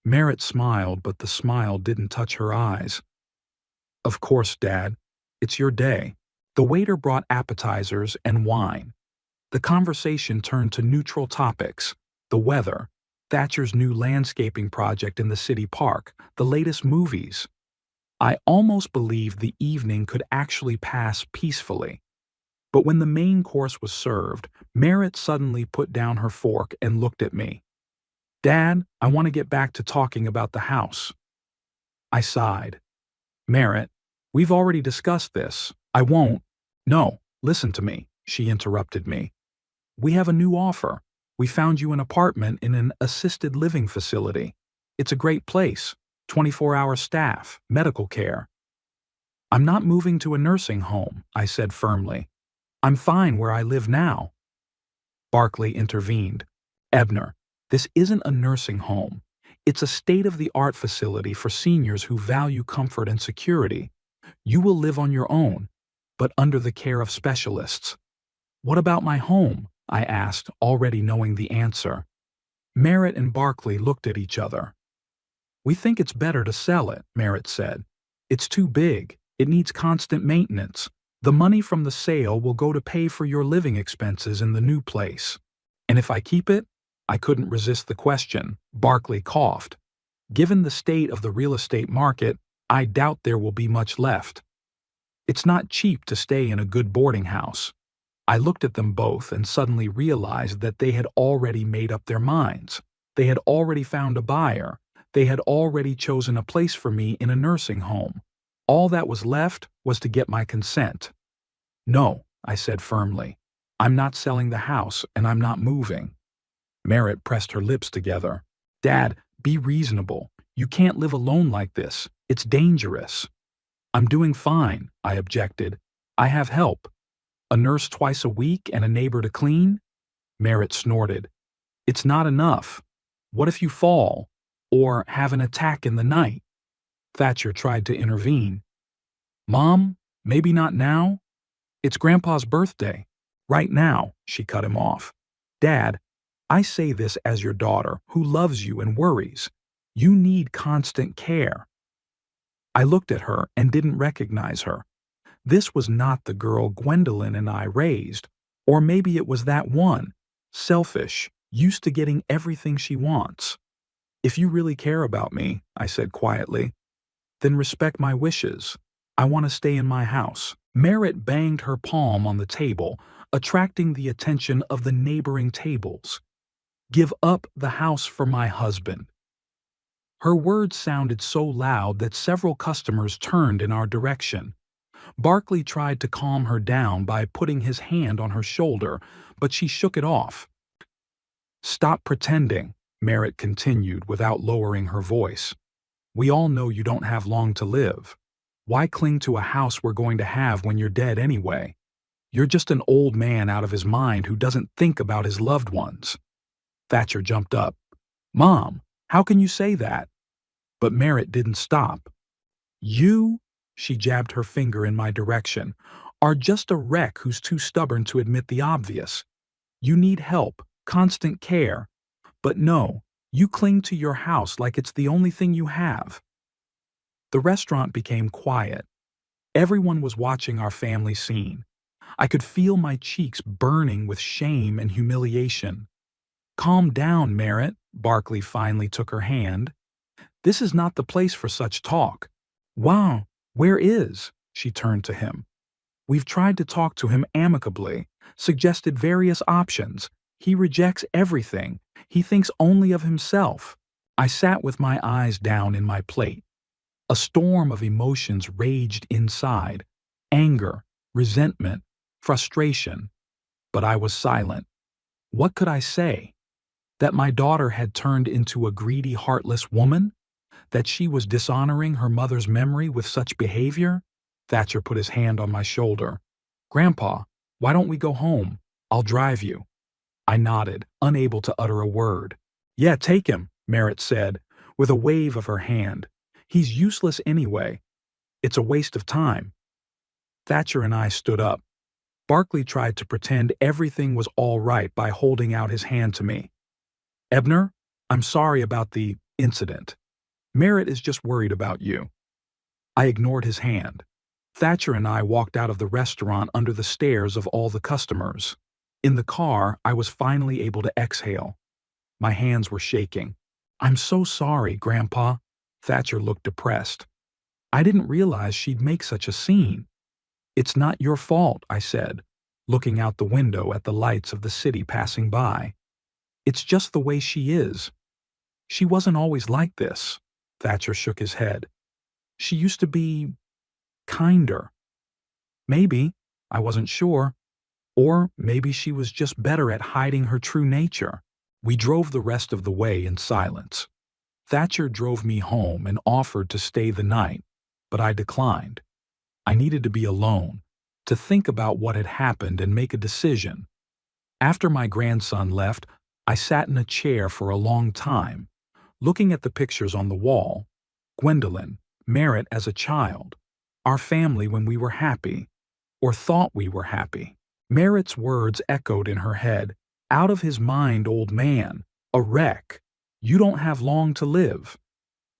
Merritt smiled, but the smile didn't touch her eyes. Of course, Dad. It's your day. The waiter brought appetizers and wine. The conversation turned to neutral topics: the weather, Thatcher's new landscaping project in the city park, the latest movies. I almost believed the evening could actually pass peacefully. But when the main course was served, Merritt suddenly put down her fork and looked at me. Dad, I want to get back to talking about the house. I sighed. Merritt, we've already discussed this. I won't. No, listen to me, she interrupted me. We have a new offer. We found you an apartment in an assisted living facility. It's a great place, 24-hour staff, medical care. I'm not moving to a nursing home, I said firmly. I'm fine where I live now. Barclay intervened. Ebner, this isn't a nursing home. It's a state-of-the-art facility for seniors who value comfort and security. You will live on your own, but under the care of specialists. What about my home? I asked, already knowing the answer. Merritt and Barclay looked at each other. We think it's better to sell it, Merritt said. It's too big. It needs constant maintenance. The money from the sale will go to pay for your living expenses in the new place. And if I keep it? I couldn't resist the question. Barclay coughed. Given the state of the real estate market, I doubt there will be much left. It's not cheap to stay in a good boarding house. I looked at them both and suddenly realized that they had already made up their minds. They had already found a buyer. They had already chosen a place for me in a nursing home. All that was left was to get my consent. No, I said firmly. I'm not selling the house and I'm not moving. Merritt pressed her lips together. Dad, be reasonable. You can't live alone like this. It's dangerous. I'm doing fine, I objected. I have help. A nurse twice a week and a neighbor to clean? Merritt snorted. It's not enough. What if you fall? Or have an attack in the night? Thatcher tried to intervene. Mom, maybe not now. It's Grandpa's birthday. Right now, she cut him off. Dad, I say this as your daughter, who loves you and worries. You need constant care. I looked at her and didn't recognize her. This was not the girl Gwendolyn and I raised. Or maybe it was that one, selfish, used to getting everything she wants. If you really care about me, I said quietly, then respect my wishes. I want to stay in my house. Merritt banged her palm on the table, attracting the attention of the neighboring tables. Give up the house for my husband. Her words sounded so loud that several customers turned in our direction. Barclay tried to calm her down by putting his hand on her shoulder, but she shook it off. Stop pretending, Merritt continued without lowering her voice. We all know you don't have long to live. Why cling to a house we're going to have when you're dead anyway? You're just an old man out of his mind who doesn't think about his loved ones. Thatcher jumped up. Mom, how can you say that? But Merritt didn't stop. You, she jabbed her finger in my direction, are just a wreck who's too stubborn to admit the obvious. You need help, constant care. But no, you cling to your house like it's the only thing you have. The restaurant became quiet. Everyone was watching our family scene. I could feel my cheeks burning with shame and humiliation. Calm down, Merritt, Barclay finally took her hand. This is not the place for such talk. Wow, where is? She turned to him. We've tried to talk to him amicably, suggested various options. He rejects everything. He thinks only of himself. I sat with my eyes down in my plate. A storm of emotions raged inside: anger, resentment, frustration. But I was silent. What could I say? That my daughter had turned into a greedy, heartless woman? That she was dishonoring her mother's memory with such behavior? Thatcher put his hand on my shoulder. "Grandpa, why don't we go home? I'll drive you." I nodded, unable to utter a word. "Yeah, take him," Merritt said, with a wave of her hand. "He's useless anyway. It's a waste of time." Thatcher and I stood up. Barkley tried to pretend everything was all right by holding out his hand to me. "Ebner, I'm sorry about the incident. Merritt is just worried about you." I ignored his hand. Thatcher and I walked out of the restaurant under the stares of all the customers. In the car, I was finally able to exhale. My hands were shaking. "I'm so sorry, Grandpa." Thatcher looked depressed. "I didn't realize she'd make such a scene." "It's not your fault," I said, looking out the window at the lights of the city passing by. "It's just the way she is. She wasn't always like this." Thatcher shook his head. "She used to be kinder." "Maybe," I wasn't sure. Or maybe she was just better at hiding her true nature. We drove the rest of the way in silence. Thatcher drove me home and offered to stay the night, but I declined. I needed to be alone, to think about what had happened and make a decision. After my grandson left, I sat in a chair for a long time, looking at the pictures on the wall: Gwendolyn, Merritt as a child, our family when we were happy, or thought we were happy. Merritt's words echoed in her head: "Out of his mind, old man, a wreck. You don't have long to live."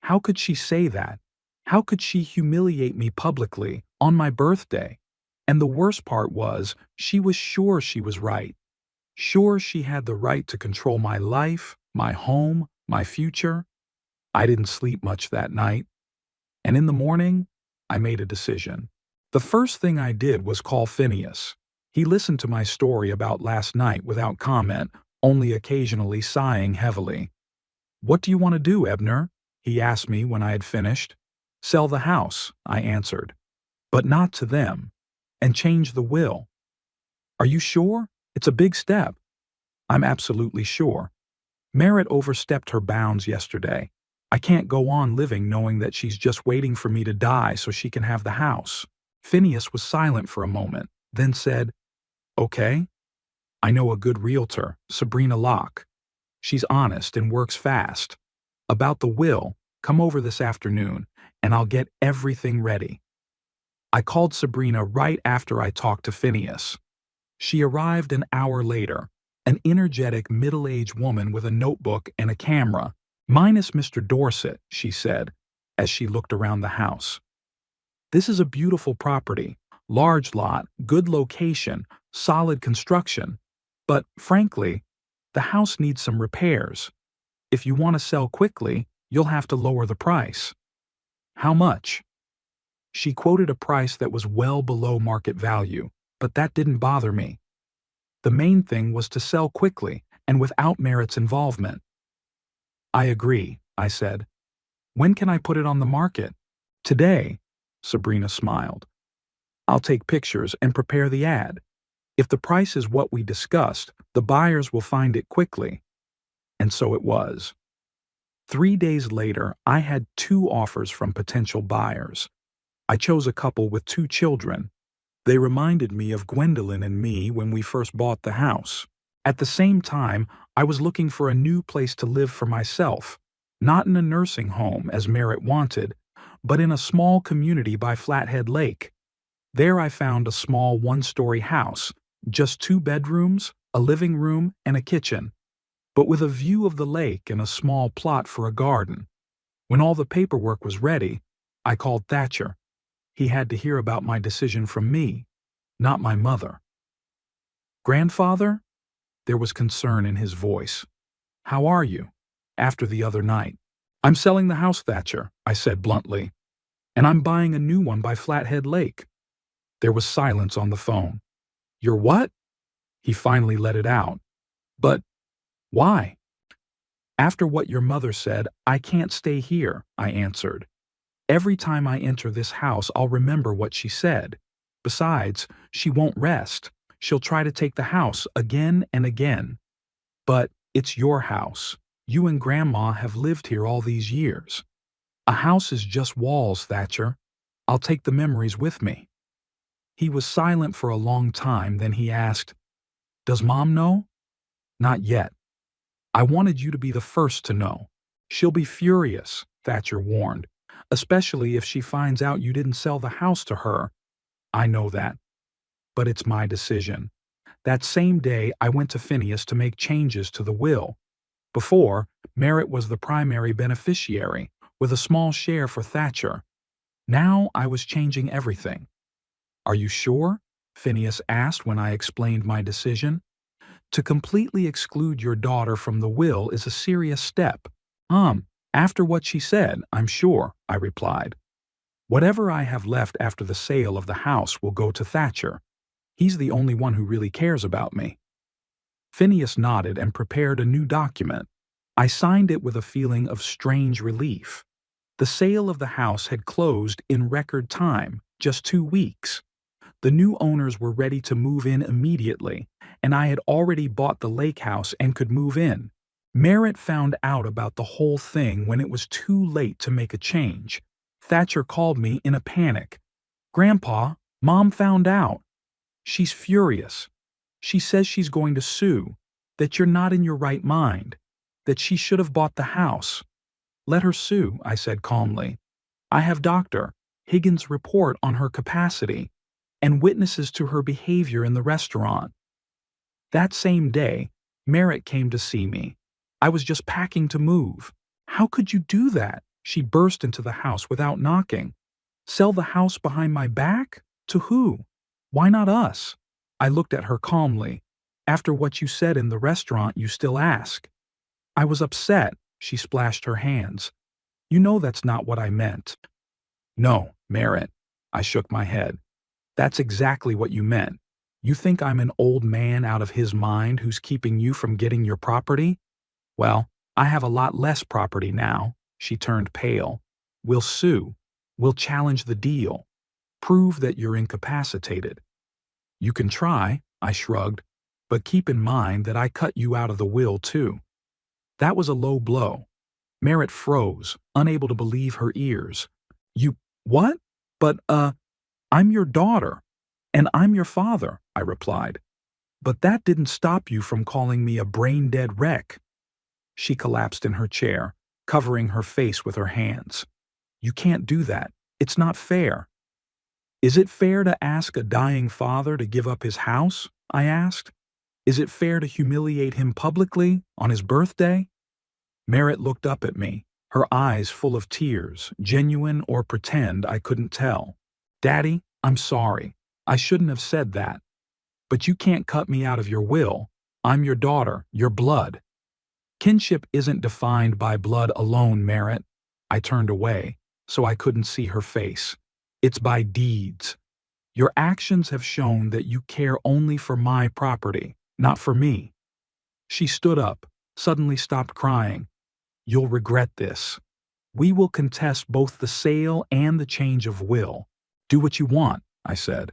How could she say that? How could she humiliate me publicly on my birthday? And the worst part was, she was sure she was right. Sure she had the right to control my life, my home, my future. I didn't sleep much that night. And in the morning, I made a decision. The first thing I did was call Phineas. He listened to my story about last night without comment, only occasionally sighing heavily. "What do you want to do, Ebner?" he asked me when I had finished. "Sell the house," I answered. "But not to them. And change the will." "Are you sure? It's a big step." "I'm absolutely sure. Merritt overstepped her bounds yesterday. I can't go on living knowing that she's just waiting for me to die so she can have the house." Phineas was silent for a moment, then said, "Okay. I know a good realtor, Sabrina Locke. She's honest and works fast. About the will, come over this afternoon, and I'll get everything ready." I called Sabrina right after I talked to Phineas. She arrived an hour later, an energetic middle-aged woman with a notebook and a camera. "Minus Mr. Dorset," she said, as she looked around the house. "This is a beautiful property, large lot, good location, solid construction. But, frankly, the house needs some repairs. If you want to sell quickly, you'll have to lower the price." "How much?" She quoted a price that was well below market value, but that didn't bother me. The main thing was to sell quickly and without Merritt's involvement. "I agree," I said. "When can I put it on the market?" "Today," Sabrina smiled. "I'll take pictures and prepare the ad. If the price is what we discussed, the buyers will find it quickly." And so it was. 3 days later, I had 2 offers from potential buyers. I chose a couple with 2 children. They reminded me of Gwendolyn and me when we first bought the house. At the same time, I was looking for a new place to live for myself, not in a nursing home as Merritt wanted, but in a small community by Flathead Lake. There I found a small 1-story house, just 2 bedrooms, a living room, and a kitchen, but with a view of the lake and a small plot for a garden. When all the paperwork was ready, I called Thatcher. He had to hear about my decision from me, not my mother. "Grandfather?" There was concern in his voice. "How are you? After the other night." "I'm selling the house, Thatcher," I said bluntly. "And I'm buying a new one by Flathead Lake." There was silence on the phone. "You're what?" He finally let it out. "But why?" After what your mother said, I can't stay here, I answered. Every time I enter this house, I'll remember what she said. Besides, she won't rest. She'll try to take the house again and again. But it's your house. You and Grandma have lived here all these years. A house is just walls, Thatcher. I'll take the memories with me. He was silent for a long time, then he asked, Does Mom know? Not yet. I wanted you to be the first to know. She'll be furious, Thatcher warned, especially if she finds out you didn't sell the house to her. I know that. But it's my decision. That same day, I went to Phineas to make changes to the will. Before, Merritt was the primary beneficiary, with a small share for Thatcher. Now I was changing everything. Are you sure? Phineas asked when I explained my decision. To completely exclude your daughter from the will is a serious step. After what she said, I'm sure, I replied. Whatever I have left after the sale of the house will go to Thatcher. He's the only one who really cares about me. Phineas nodded and prepared a new document. I signed it with a feeling of strange relief. The sale of the house had closed in record time, just 2 weeks. The new owners were ready to move in immediately, and I had already bought the lake house and could move in. Merritt found out about the whole thing when it was too late to make a change. Thatcher called me in a panic. Grandpa, Mom found out. She's furious. She says she's going to sue, that you're not in your right mind, that she should have bought the house. Let her sue, I said calmly. I have Dr. Higgins' report on her capacity and witnesses to her behavior in the restaurant. That same day, Merritt came to see me. I was just packing to move. How could you do that? She burst into the house without knocking. Sell the house behind my back? To who? Why not us? I looked at her calmly. After what you said in the restaurant, you still ask. I was upset. She splashed her hands. You know that's not what I meant. No, Merritt. I shook my head. That's exactly what you meant. You think I'm an old man out of his mind who's keeping you from getting your property? Well, I have a lot less property now. She turned pale. We'll sue. We'll challenge the deal. Prove that you're incapacitated. You can try, I shrugged, but keep in mind that I cut you out of the will too. That was a low blow. Merritt froze, unable to believe her ears. You, what? But, I'm your daughter, and I'm your father, I replied. But that didn't stop you from calling me a brain-dead wreck. She collapsed in her chair, covering her face with her hands. You can't do that. It's not fair. Is it fair to ask a dying father to give up his house? I asked. Is it fair to humiliate him publicly on his birthday? Merritt looked up at me, her eyes full of tears, genuine or pretend I couldn't tell. Daddy, I'm sorry. I shouldn't have said that. But you can't cut me out of your will. I'm your daughter, your blood. Kinship isn't defined by blood alone, Merritt. I turned away, so I couldn't see her face. It's by deeds. Your actions have shown that you care only for my property, not for me. She stood up, suddenly stopped crying. You'll regret this. We will contest both the sale and the change of will. Do what you want, I said.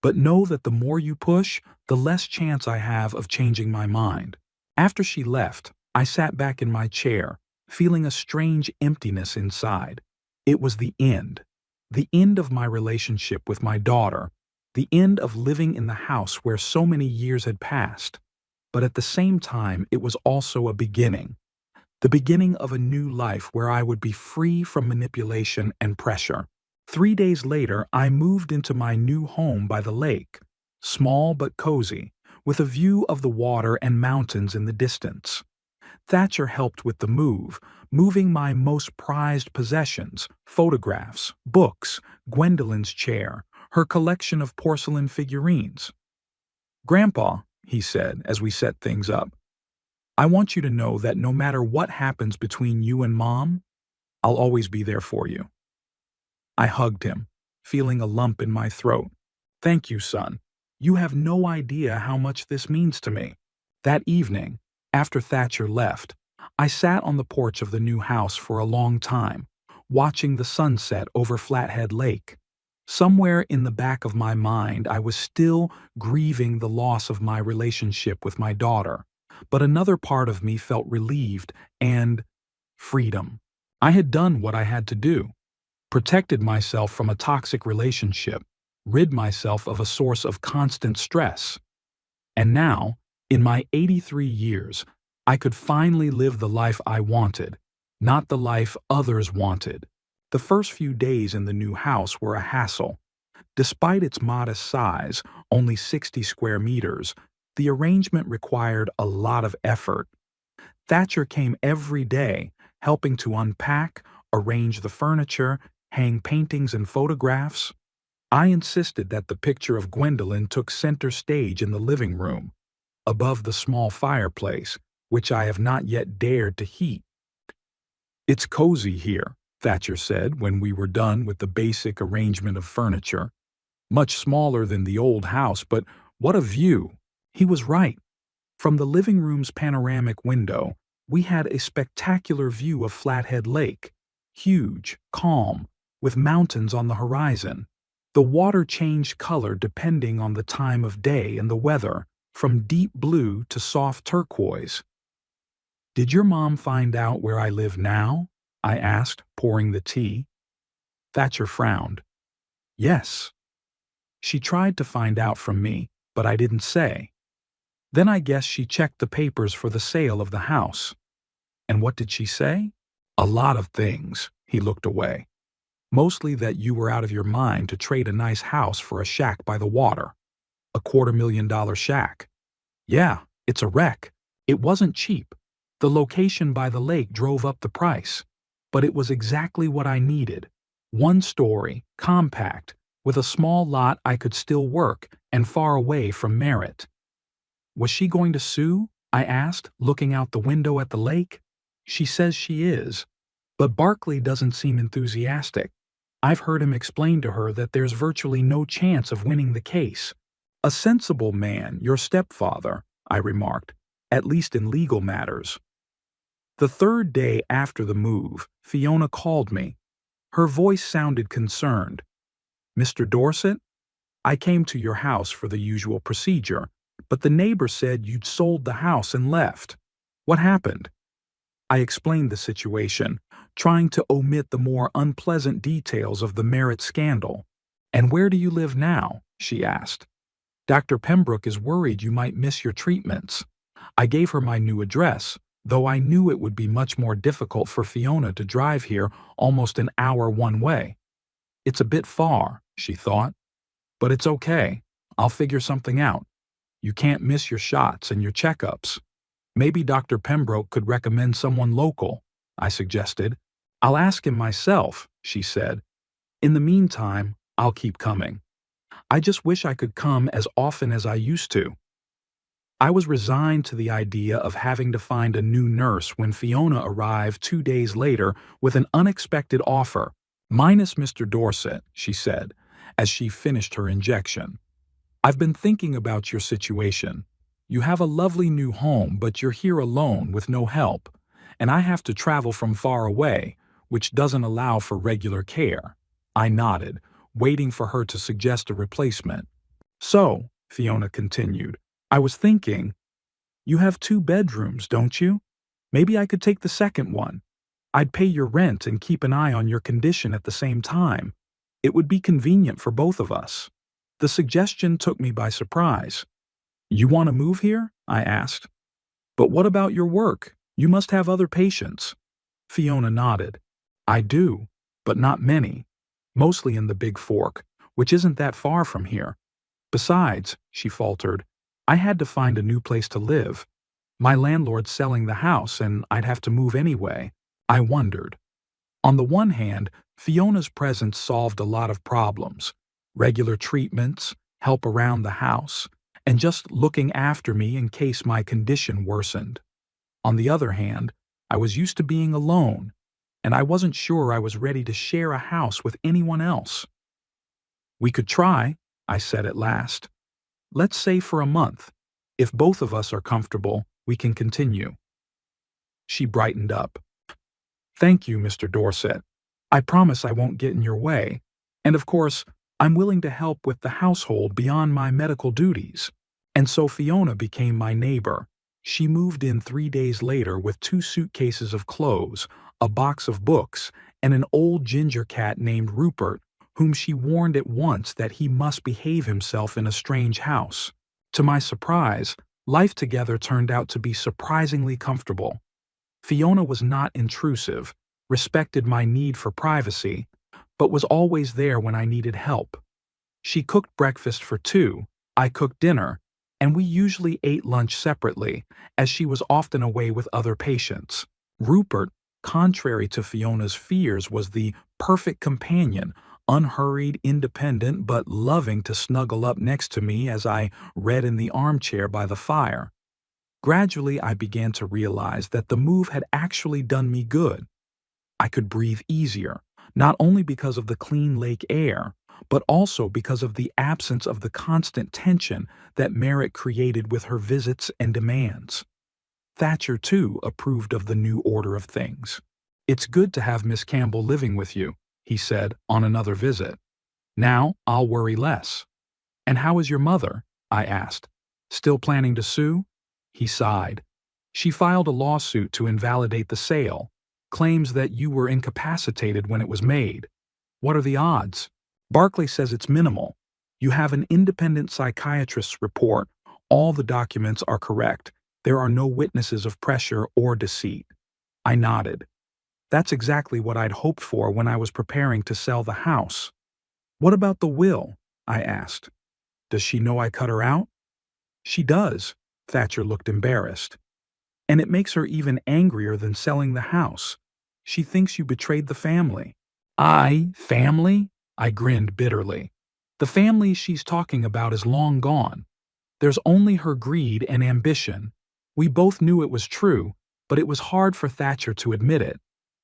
But know that the more you push, the less chance I have of changing my mind. After she left, I sat back in my chair, feeling a strange emptiness inside. It was the end. The end of my relationship with my daughter. The end of living in the house where so many years had passed. But at the same time, it was also a beginning. The beginning of a new life where I would be free from manipulation and pressure. 3 days later, I moved into my new home by the lake, small but cozy, with a view of the water and mountains in the distance. Thatcher helped with the move, moving my most prized possessions, photographs, books, Gwendolyn's chair, her collection of porcelain figurines. Grandpa, he said as we set things up, I want you to know that no matter what happens between you and Mom, I'll always be there for you. I hugged him, feeling a lump in my throat. Thank you, son. You have no idea how much this means to me. That evening, after Thatcher left, I sat on the porch of the new house for a long time, watching the sunset over Flathead Lake. Somewhere in the back of my mind, I was still grieving the loss of my relationship with my daughter, but another part of me felt relieved and freedom. I had done what I had to do, protected myself from a toxic relationship, rid myself of a source of constant stress. And now, in my 83 years, I could finally live the life I wanted, not the life others wanted. The first few days in the new house were a hassle. Despite its modest size, only 60 square meters, the arrangement required a lot of effort. Thatcher came every day, helping to unpack, arrange the furniture, hang paintings and photographs. I insisted that the picture of Gwendolyn took center stage in the living room, above the small fireplace, which I have not yet dared to heat. "It's cozy here," Thatcher said when we were done with the basic arrangement of furniture. "Much smaller than the old house, but what a view!" He was right. From the living room's panoramic window, we had a spectacular view of Flathead Lake, huge, calm, with mountains on the horizon. The water changed color depending on the time of day and the weather, from deep blue to soft turquoise. "Did your mom find out where I live now?" I asked, pouring the tea. Thatcher frowned. "Yes. She tried to find out from me, but I didn't say. Then I guess she checked the papers for the sale of the house." "And what did she say?" "A lot of things." He looked away. "Mostly that you were out of your mind to trade a nice house for a shack by the water. A $250,000 shack. Yeah, it's a wreck. It wasn't cheap. The location by the lake drove up the price. But it was exactly what I needed. One story, compact, with a small lot I could still work and far away from Merritt." "Was she going to sue?" I asked, looking out the window at the lake. "She says she is. But Barkley doesn't seem enthusiastic. I've heard him explain to her that there's virtually no chance of winning the case." "A sensible man, your stepfather," I remarked, "at least in legal matters." The third day after the move, Fiona called me. Her voice sounded concerned. "Mr. Dorset, I came to your house for the usual procedure, but the neighbor said you'd sold the house and left. What happened?" I explained the situation, trying to omit the more unpleasant details of the Merritt scandal. "And where do you live now?" she asked. "Dr. Pembroke is worried you might miss your treatments." I gave her my new address, though I knew it would be much more difficult for Fiona to drive here almost an hour one way. "It's a bit far," she thought. "But it's okay. I'll figure something out. You can't miss your shots and your checkups. Maybe Dr. Pembroke could recommend someone local," I suggested. "I'll ask him myself," she said. "In the meantime, I'll keep coming. I just wish I could come as often as I used to." I was resigned to the idea of having to find a new nurse when Fiona arrived 2 days later with an unexpected offer. "Minus Mr. Dorset," she said, as she finished her injection. "I've been thinking about your situation. You have a lovely new home, but you're here alone with no help, and I have to travel from far away, which doesn't allow for regular care." I nodded, waiting for her to suggest a replacement. "So," Fiona continued, "I was thinking, you have 2 bedrooms, don't you? Maybe I could take the second one. I'd pay your rent and keep an eye on your condition at the same time. It would be convenient for both of us." The suggestion took me by surprise. "You want to move here?" I asked. "But what about your work? You must have other patients." Fiona nodded. "I do, but not many. Mostly in the Big Fork, which isn't that far from here. Besides," she faltered, "I had to find a new place to live. My landlord's selling the house and I'd have to move anyway." I wondered. On the one hand, Fiona's presence solved a lot of problems. Regular treatments, help around the house, and just looking after me in case my condition worsened. On the other hand, I was used to being alone, and I wasn't sure I was ready to share a house with anyone else. "We could try," I said at last. "Let's say for a month. If both of us are comfortable, we can continue." She brightened up. Thank you, Mr. Dorset. I promise I won't get in your way. And of course, I'm willing to help with the household beyond my medical duties. And so Fiona became my neighbor. She moved in 3 days later with 2 suitcases of clothes, a box of books, and an old ginger cat named Rupert, whom she warned at once that he must behave himself in a strange house. To my surprise, life together turned out to be surprisingly comfortable. Fiona was not intrusive, respected my need for privacy, but was always there when I needed help. She cooked breakfast for two, I cooked dinner, and we usually ate lunch separately, as she was often away with other patients. Rupert, contrary to Fiona's fears, was the perfect companion, unhurried, independent, but loving to snuggle up next to me as I read in the armchair by the fire. Gradually, I began to realize that the move had actually done me good. I could breathe easier, not only because of the clean lake air, but also because of the absence of the constant tension that Merritt created with her visits and demands. Thatcher, too, approved of the new order of things. "It's good to have Miss Campbell living with you," he said on another visit. "Now I'll worry less." "And how is your mother?" I asked. "Still planning to sue?" He sighed. "She filed a lawsuit to invalidate the sale, claims that you were incapacitated when it was made." "What are the odds?" "Barclay says it's minimal. You have an independent psychiatrist's report. All the documents are correct. There are no witnesses of pressure or deceit." I nodded. That's exactly what I'd hoped for when I was preparing to sell the house. "What about the will?" I asked. "Does she know I cut her out?" "She does." Thatcher looked embarrassed. "And it makes her even angrier than selling the house. She thinks you betrayed the family." Family? I grinned bitterly. "The family she's talking about is long gone. There's only her greed and ambition. We both knew it was true, but it was hard for Thatcher to admit it.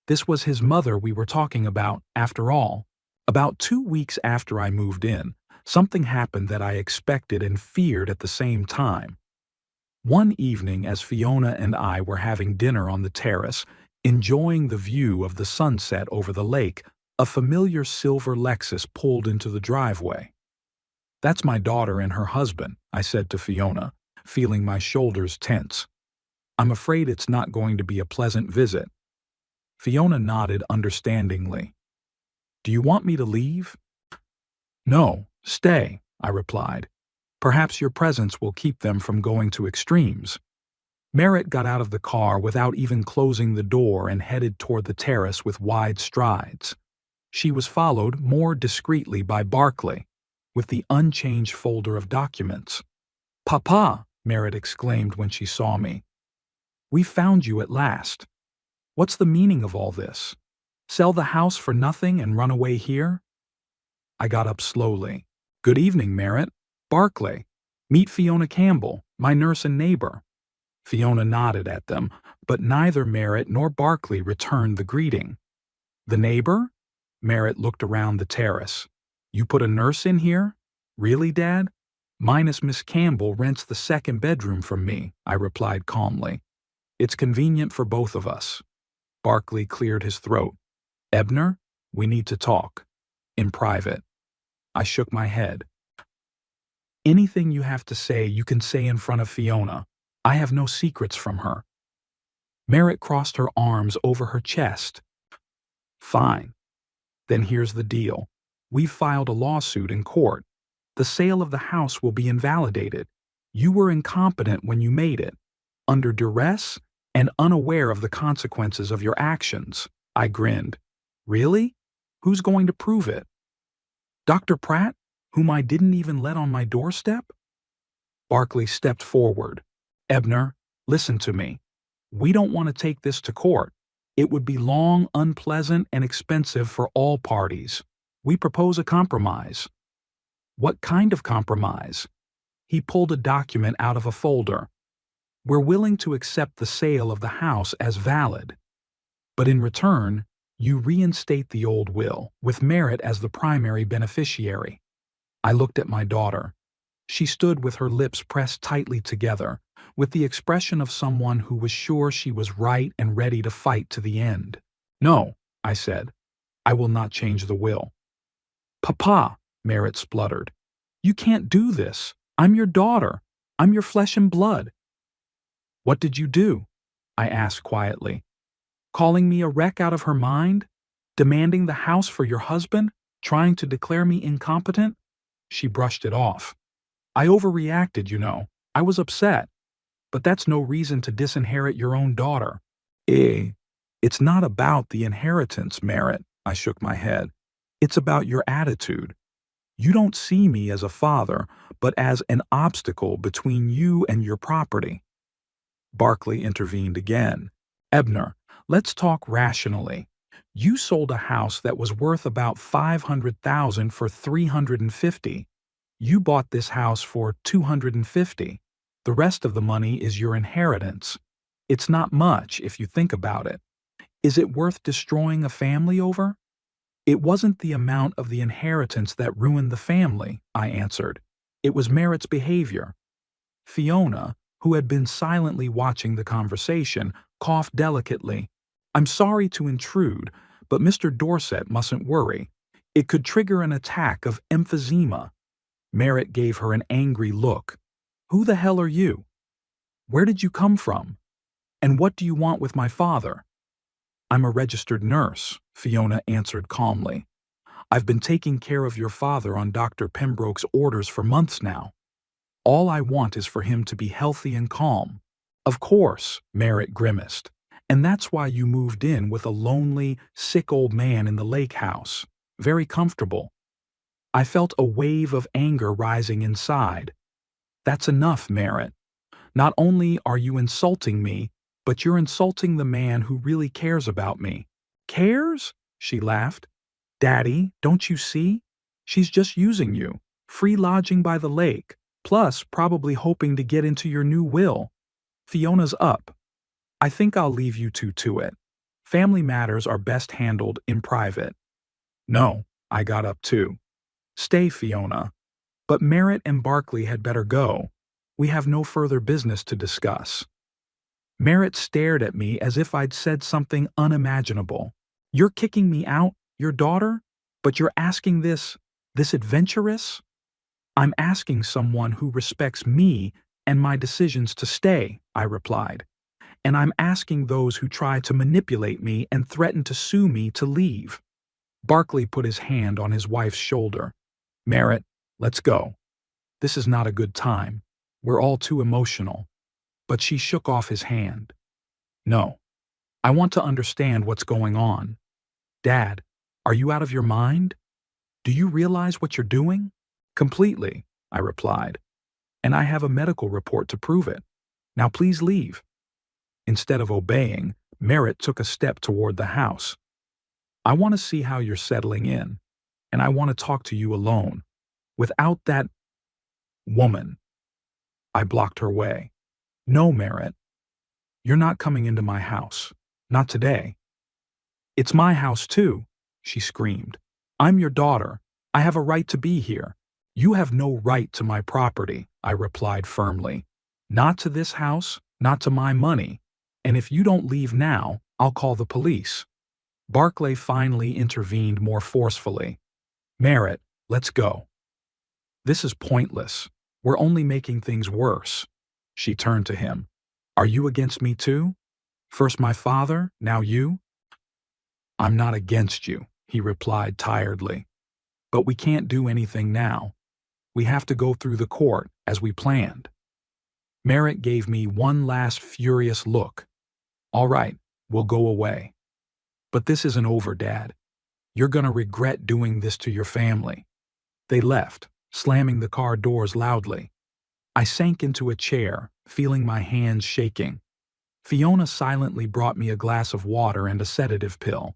This was his mother we were talking about, after all." About 2 weeks after I moved in, something happened that I expected and feared at the same time. One evening, as Fiona and I were having dinner on the terrace, enjoying the view of the sunset over the lake, a familiar silver Lexus pulled into the driveway. "That's my daughter and her husband," I said to Fiona, feeling my shoulders tense. "I'm afraid it's not going to be a pleasant visit." Fiona nodded understandingly. "Do you want me to leave?" "No, stay," I replied. "Perhaps your presence will keep them from going to extremes." Merritt got out of the car without even closing the door and headed toward the terrace with wide strides. She was followed more discreetly by Barclay, with the unchanged folder of documents. "Papa!" Merritt exclaimed when she saw me. "We found you at last. What's the meaning of all this? Sell the house for nothing and run away here?" I got up slowly. "Good evening, Merritt. Barclay. Meet Fiona Campbell, my nurse and neighbor." Fiona nodded at them, but neither Merritt nor Barclay returned the greeting. "The neighbor?" Merritt looked around the terrace. "You put a nurse in here? Really, Dad?" "Minus Miss Campbell rents the second bedroom from me," I replied calmly. "It's convenient for both of us." Barclay cleared his throat. "Ebner, we need to talk. In private." I shook my head. "Anything you have to say, you can say in front of Fiona. I have no secrets from her." Merritt crossed her arms over her chest. "Fine. Then here's the deal. We've filed a lawsuit in court. The sale of the house will be invalidated. You were incompetent when you made it, under duress, and unaware of the consequences of your actions." I grinned. "Really? Who's going to prove it? Dr. Pratt, whom I didn't even let on my doorstep?" Barclay stepped forward. "Ebner, listen to me. We don't want to take this to court. It would be long, unpleasant, and expensive for all parties. We propose a compromise." "What kind of compromise?" He pulled a document out of a folder. "We're willing to accept the sale of the house as valid. But in return, you reinstate the old will, with Merritt as the primary beneficiary." I looked at my daughter. She stood with her lips pressed tightly together, with the expression of someone who was sure she was right and ready to fight to the end. "No," I said. "I will not change the will." "Papa," Merritt spluttered, "you can't do this. I'm your daughter. I'm your flesh and blood." "What did you do?" I asked quietly. "Calling me a wreck out of her mind? Demanding the house for your husband? Trying to declare me incompetent?" She brushed it off. "I overreacted, you know. I was upset. But that's no reason to disinherit your own daughter." It's not about the inheritance, Merritt," I shook my head. "It's about your attitude. You don't see me as a father, but as an obstacle between you and your property." Barclay intervened again. "Ebner, let's talk rationally. You sold a house that was worth about $500,000 for $350. You bought this house for $250. The rest of the money is your inheritance. It's not much if you think about it. Is it worth destroying a family over?" "It wasn't the amount of the inheritance that ruined the family," I answered. "It was Merritt's behavior." Fiona, who had been silently watching the conversation, coughed delicately. "I'm sorry to intrude, but Mr. Dorset mustn't worry. It could trigger an attack of emphysema." Merritt gave her an angry look. "Who the hell are you? Where did you come from? And what do you want with my father?" "I'm a registered nurse," Fiona answered calmly. "I've been taking care of your father on Dr. Pembroke's orders for months now. All I want is for him to be healthy and calm." "Of course," Merritt grimaced. "And that's why you moved in with a lonely, sick old man in the lake house. Very comfortable." I felt a wave of anger rising inside. "That's enough, Merritt. Not only are you insulting me, but you're insulting the man who really cares about me." "Cares?" she laughed. "Daddy, don't you see? She's just using you. Free lodging by the lake, plus probably hoping to get into your new will. Fiona's up. I think I'll leave you two to it. Family matters are best handled in private." "No," I got up too. "Stay, Fiona. But Merritt and Barclay had better go. We have no further business to discuss." Merritt stared at me as if I'd said something unimaginable. "You're kicking me out, your daughter? But you're asking this adventuress?" "I'm asking someone who respects me and my decisions to stay," I replied. "And I'm asking those who try to manipulate me and threaten to sue me to leave." Barclay put his hand on his wife's shoulder. "Merritt, let's go. This is not a good time. We're all too emotional." But she shook off his hand. "No. I want to understand what's going on. Dad, are you out of your mind? Do you realize what you're doing?" "Completely," I replied. "And I have a medical report to prove it. Now please leave." Instead of obeying, Merritt took a step toward the house. "I want to see how you're settling in, and I want to talk to you alone, without that woman." I blocked her way. "No, Merritt. You're not coming into my house. Not today." "It's my house too," she screamed. "I'm your daughter. I have a right to be here." "You have no right to my property," I replied firmly. "Not to this house, not to my money. And if you don't leave now, I'll call the police." Barclay finally intervened more forcefully. "Merritt, let's go. This is pointless. We're only making things worse." She turned to him. "Are you against me too? First my father, now you?" "I'm not against you," he replied tiredly. "But we can't do anything now. We have to go through the court, as we planned." Merritt gave me one last furious look. "All right, we'll go away. But this isn't over, Dad. You're gonna regret doing this to your family." They left, slamming the car doors loudly. I sank into a chair, feeling my hands shaking. Fiona silently brought me a glass of water and a sedative pill.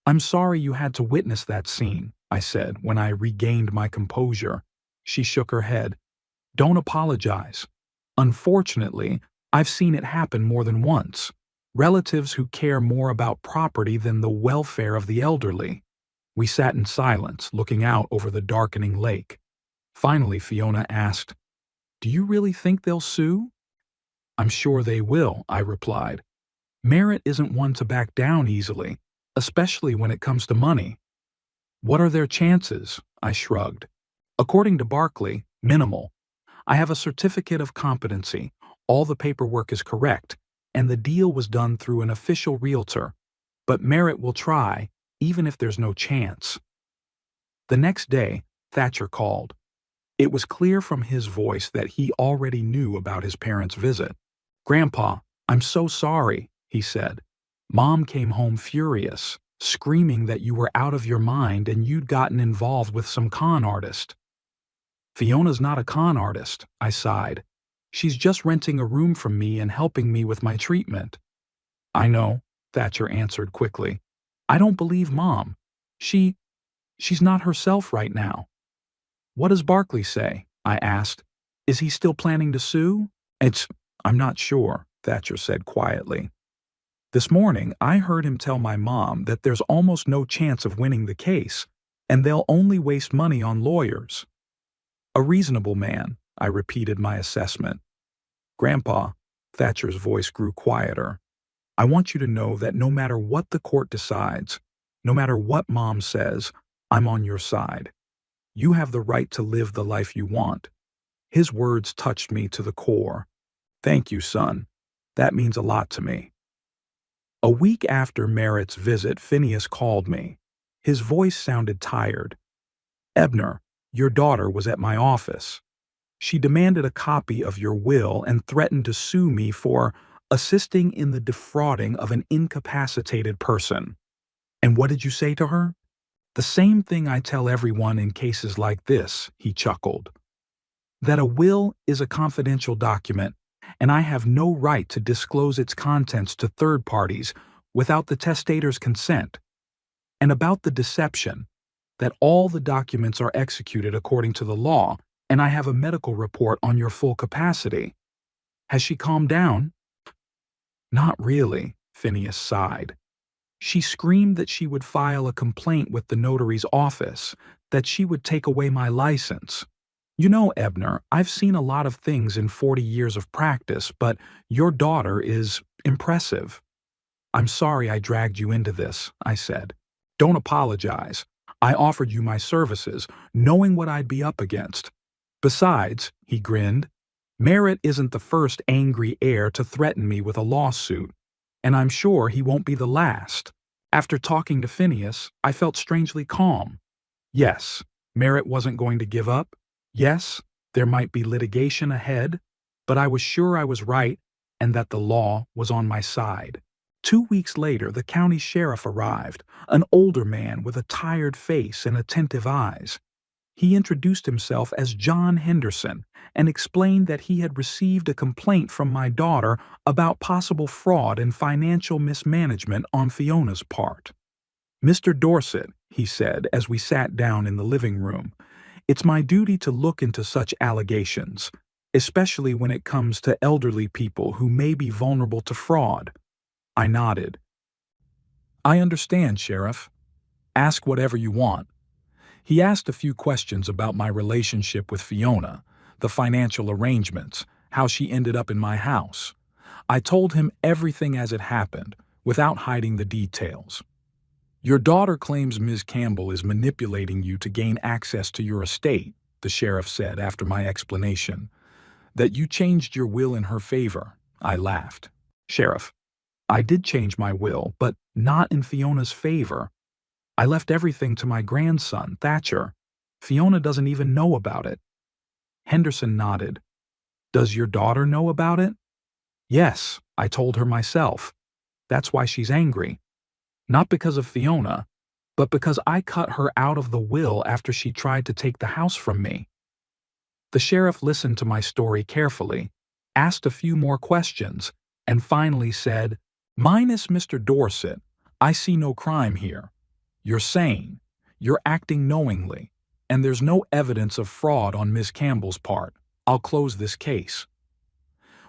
"I'm sorry you had to witness that scene," I said when I regained my composure. She shook her head. "Don't apologize. Unfortunately, I've seen it happen more than once. Relatives who care more about property than the welfare of the elderly." We sat in silence, looking out over the darkening lake. Finally, Fiona asked, "Do you really think they'll sue?" "I'm sure they will," I replied. "Merritt isn't one to back down easily, especially when it comes to money." "What are their chances?" I shrugged. "According to Barkley, minimal. I have a certificate of competency, all the paperwork is correct, and the deal was done through an official realtor. But Merritt will try, even if there's no chance." The next day, Thatcher called. It was clear from his voice that he already knew about his parents' visit. "Grandpa, I'm so sorry," he said. "Mom came home furious, screaming that you were out of your mind and you'd gotten involved with some con artist." "Fiona's not a con artist," I sighed. "She's just renting a room from me and helping me with my treatment." "I know," Thatcher answered quickly. "I don't believe Mom. She's not herself right now." "What does Barkley say?" I asked. "Is he still planning to sue?" I'm not sure," Thatcher said quietly. "This morning, I heard him tell my mom that there's almost no chance of winning the case, and they'll only waste money on lawyers." "A reasonable man," I repeated my assessment. "Grandpa," Thatcher's voice grew quieter, "I want you to know that no matter what the court decides, no matter what Mom says, I'm on your side. You have the right to live the life you want." His words touched me to the core. "Thank you, son. That means a lot to me." A week after Merritt's visit, Phineas called me. His voice sounded tired. "Ebner, your daughter was at my office. She demanded a copy of your will and threatened to sue me for assisting in the defrauding of an incapacitated person." "And what did you say to her?" "The same thing I tell everyone in cases like this," he chuckled. "That a will is a confidential document, and I have no right to disclose its contents to third parties without the testator's consent. And about the deception, that all the documents are executed according to the law, and I have a medical report on your full capacity. Has she calmed down?" "Not really," Phineas sighed. "She screamed that she would file a complaint with the notary's office, that she would take away my license. You know, Ebner, I've seen a lot of things in 40 years of practice, but your daughter is impressive." "I'm sorry I dragged you into this," I said. "Don't apologize. I offered you my services, knowing what I'd be up against. Besides," he grinned, "Merritt isn't the first angry heir to threaten me with a lawsuit, and I'm sure he won't be the last." After talking to Phineas, I felt strangely calm. Yes, Merritt wasn't going to give up. Yes, there might be litigation ahead, but I was sure I was right and that the law was on my side. 2 weeks later, the county sheriff arrived, an older man with a tired face and attentive eyes. He introduced himself as John Henderson and explained that he had received a complaint from my daughter about possible fraud and financial mismanagement on Fiona's part. "Mr. Dorset," he said as we sat down in the living room, "it's my duty to look into such allegations, especially when it comes to elderly people who may be vulnerable to fraud." I nodded. "I understand, Sheriff. Ask whatever you want." He asked a few questions about my relationship with Fiona, the financial arrangements, how she ended up in my house. I told him everything as it happened, without hiding the details. "Your daughter claims Ms. Campbell is manipulating you to gain access to your estate," the sheriff said after my explanation. "That you changed your will in her favor." I laughed. "Sheriff, I did change my will, but not in Fiona's favor. I left everything to my grandson, Thatcher. Fiona doesn't even know about it." Henderson nodded. "Does your daughter know about it?" "Yes, I told her myself. That's why she's angry. Not because of Fiona, but because I cut her out of the will after she tried to take the house from me." The sheriff listened to my story carefully, asked a few more questions, and finally said, "Minus Mr. Dorset, I see no crime here. You're sane, you're acting knowingly, and there's no evidence of fraud on Miss Campbell's part. I'll close this case."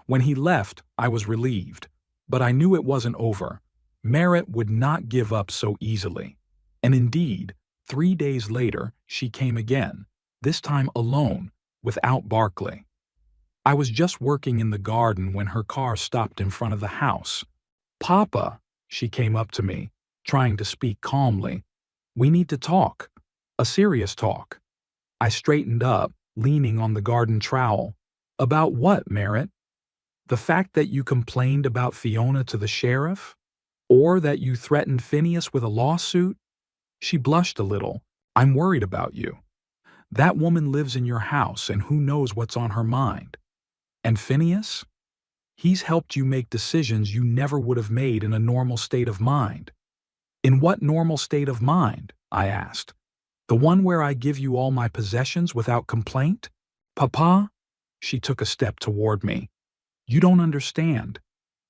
When he left, I was relieved, but I knew it wasn't over. Merritt would not give up so easily. And indeed, 3 days later, she came again, this time alone, without Barkley. I was just working in the garden when her car stopped in front of the house. "Papa," she came up to me, trying to speak calmly. "We need to talk. A serious talk." I straightened up, leaning on the garden trowel. "About what, Merritt? The fact that you complained about Fiona to the sheriff? Or that you threatened Phineas with a lawsuit?" She blushed a little. "I'm worried about you. That woman lives in your house, and who knows what's on her mind. And Phineas? He's helped you make decisions you never would have made in a normal state of mind." "In what normal state of mind?" I asked. "The one where I give you all my possessions without complaint?" "Papa?" She took a step toward me. "You don't understand.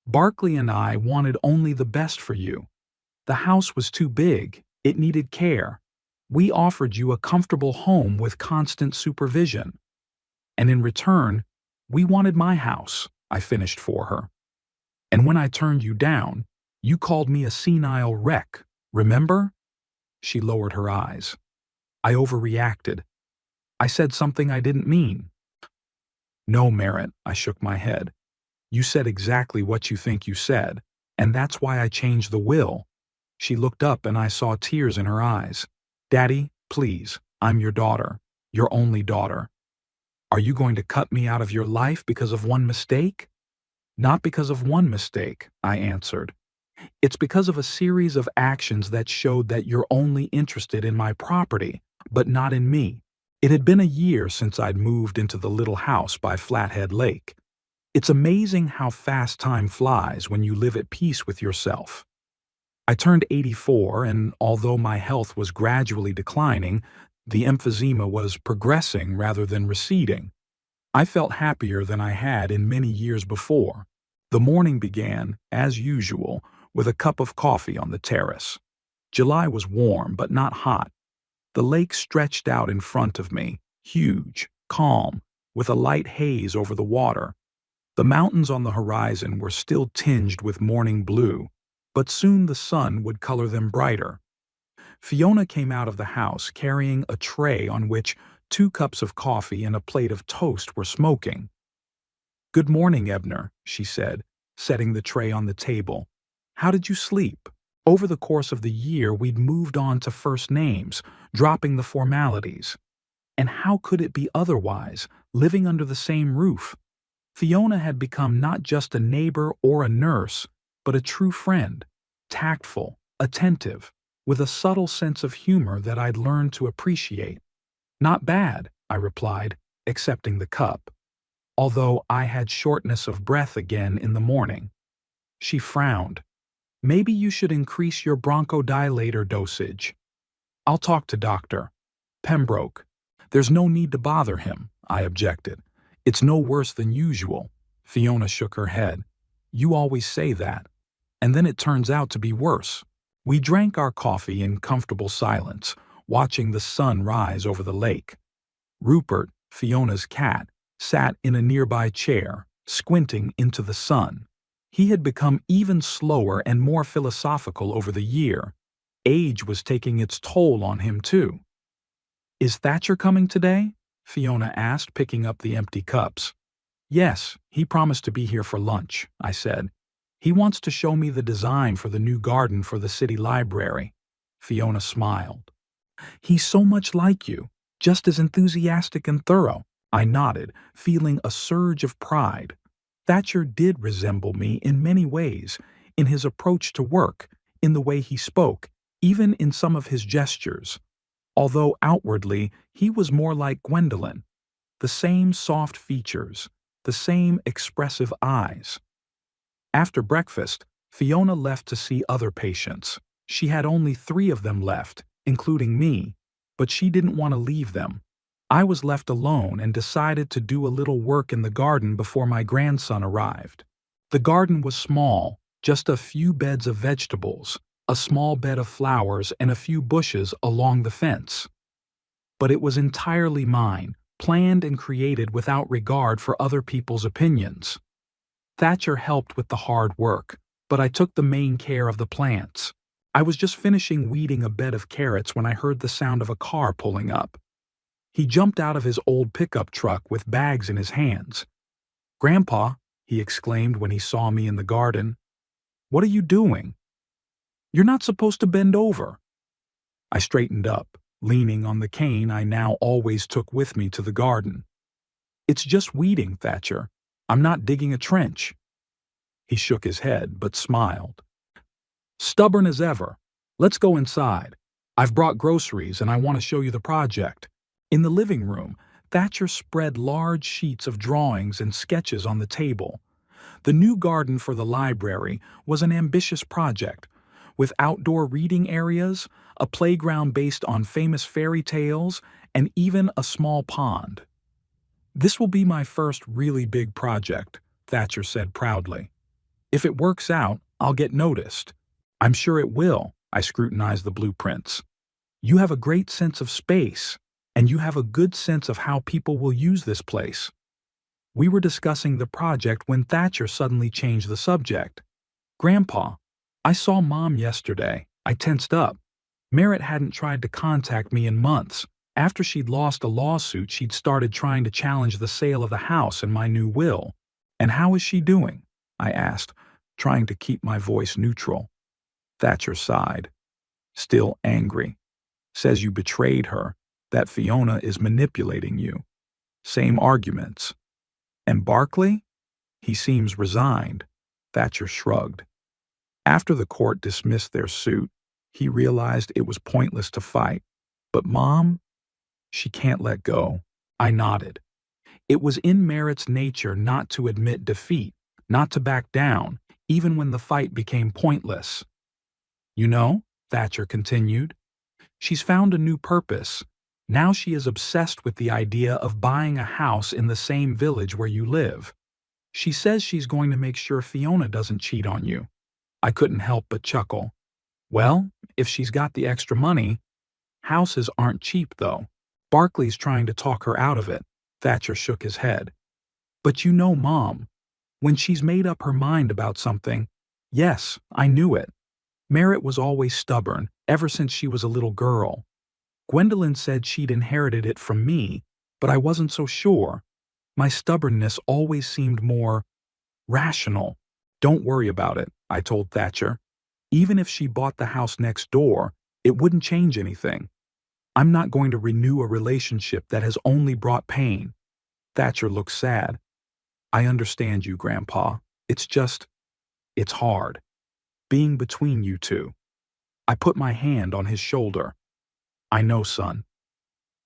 Barkley and I wanted only the best for you. The house was too big. It needed care. We offered you a comfortable home with constant supervision. And in return, we wanted my house," I finished for her. "And when I turned you down, you called me a senile wreck, remember?" She lowered her eyes. "I overreacted. I said something I didn't mean." "No, Merritt," I shook my head. "You said exactly what you think you said, and that's why I changed the will." She looked up and I saw tears in her eyes. "Daddy, please, I'm your daughter, your only daughter. Are you going to cut me out of your life because of one mistake?" "Not because of one mistake," I answered. "It's because of a series of actions that showed that you're only interested in my property, but not in me." It had been a year since I'd moved into the little house by Flathead Lake. It's amazing how fast time flies when you live at peace with yourself. I turned 84, and although my health was gradually declining, the emphysema was progressing rather than receding. I felt happier than I had in many years before. The morning began, as usual, with a cup of coffee on the terrace. July was warm but not hot. The lake stretched out in front of me, huge, calm, with a light haze over the water. The mountains on the horizon were still tinged with morning blue, but soon the sun would color them brighter. Fiona came out of the house carrying a tray on which 2 cups of coffee and a plate of toast were smoking. "Good morning, Ebner," she said, setting the tray on the table. "How did you sleep?" Over the course of the year, we'd moved on to first names, dropping the formalities. And how could it be otherwise, living under the same roof? Fiona had become not just a neighbor or a nurse, but a true friend, tactful, attentive, with a subtle sense of humor that I'd learned to appreciate. "Not bad," I replied, accepting the cup, although I had shortness of breath again in the morning. She frowned. "Maybe you should increase your bronchodilator dosage." "I'll talk to Dr. Pembroke." "There's no need to bother him," I objected. "It's no worse than usual." Fiona shook her head. "You always say that. And then it turns out to be worse." We drank our coffee in comfortable silence, watching the sun rise over the lake. Rupert, Fiona's cat, sat in a nearby chair, squinting into the sun. He had become even slower and more philosophical over the year. Age was taking its toll on him, too. "Is Thatcher coming today?" Fiona asked, picking up the empty cups. "Yes, he promised to be here for lunch," I said. "He wants to show me the design for the new garden for the city library." Fiona smiled. "He's so much like you, just as enthusiastic and thorough." I nodded, feeling a surge of pride. Thatcher did resemble me in many ways, in his approach to work, in the way he spoke, even in some of his gestures. Although outwardly, he was more like Gwendolyn. The same soft features, the same expressive eyes. After breakfast, Fiona left to see other patients. She had only 3 of them left, including me, but she didn't want to leave them. I was left alone and decided to do a little work in the garden before my grandson arrived. The garden was small, just a few beds of vegetables, a small bed of flowers, and a few bushes along the fence. But it was entirely mine, planned and created without regard for other people's opinions. Thatcher helped with the hard work, but I took the main care of the plants. I was just finishing weeding a bed of carrots when I heard the sound of a car pulling up. He jumped out of his old pickup truck with bags in his hands. "Grandpa," he exclaimed when he saw me in the garden, "what are you doing? You're not supposed to bend over." I straightened up, leaning on the cane I now always took with me to the garden. "It's just weeding, Thatcher. I'm not digging a trench." He shook his head, but smiled. "Stubborn as ever. Let's go inside. I've brought groceries and I want to show you the project." In the living room, Thatcher spread large sheets of drawings and sketches on the table. The new garden for the library was an ambitious project, with outdoor reading areas, a playground based on famous fairy tales, and even a small pond. "This will be my first really big project," Thatcher said proudly. "If it works out, I'll get noticed." "I'm sure it will," I scrutinized the blueprints. "You have a great sense of space, and you have a good sense of how people will use this place." We were discussing the project when Thatcher suddenly changed the subject. "Grandpa, I saw Mom yesterday." I tensed up. Merritt hadn't tried to contact me in months. After she'd lost a lawsuit, she'd started trying to challenge the sale of the house and my new will. "And how is she doing?" I asked, trying to keep my voice neutral. Thatcher sighed. "Still angry. Says you betrayed her, that Fiona is manipulating you. Same arguments." "And Barkley?" "He seems resigned." Thatcher shrugged. After the court dismissed their suit, he realized it was pointless to fight. "But Mom, she can't let go." I nodded. It was in Merritt's nature not to admit defeat, not to back down, even when the fight became pointless. "You know," Thatcher continued, "she's found a new purpose. Now she is obsessed with the idea of buying a house in the same village where you live. She says she's going to make sure Fiona doesn't cheat on you." I couldn't help but chuckle. "Well, if she's got the extra money." "Houses aren't cheap, though. Barkley's trying to talk her out of it." Thatcher shook his head. "But you know Mom. When she's made up her mind about something—" "Yes, I knew it. Merritt was always stubborn, ever since she was a little girl. Gwendolyn said she'd inherited it from me, but I wasn't so sure. My stubbornness always seemed more rational." "Don't worry about it," I told Thatcher. "Even if she bought the house next door, it wouldn't change anything. I'm not going to renew a relationship that has only brought pain." Thatcher looked sad. "I understand you, Grandpa. It's hard. Being between you two." I put my hand on his shoulder. "I know, son.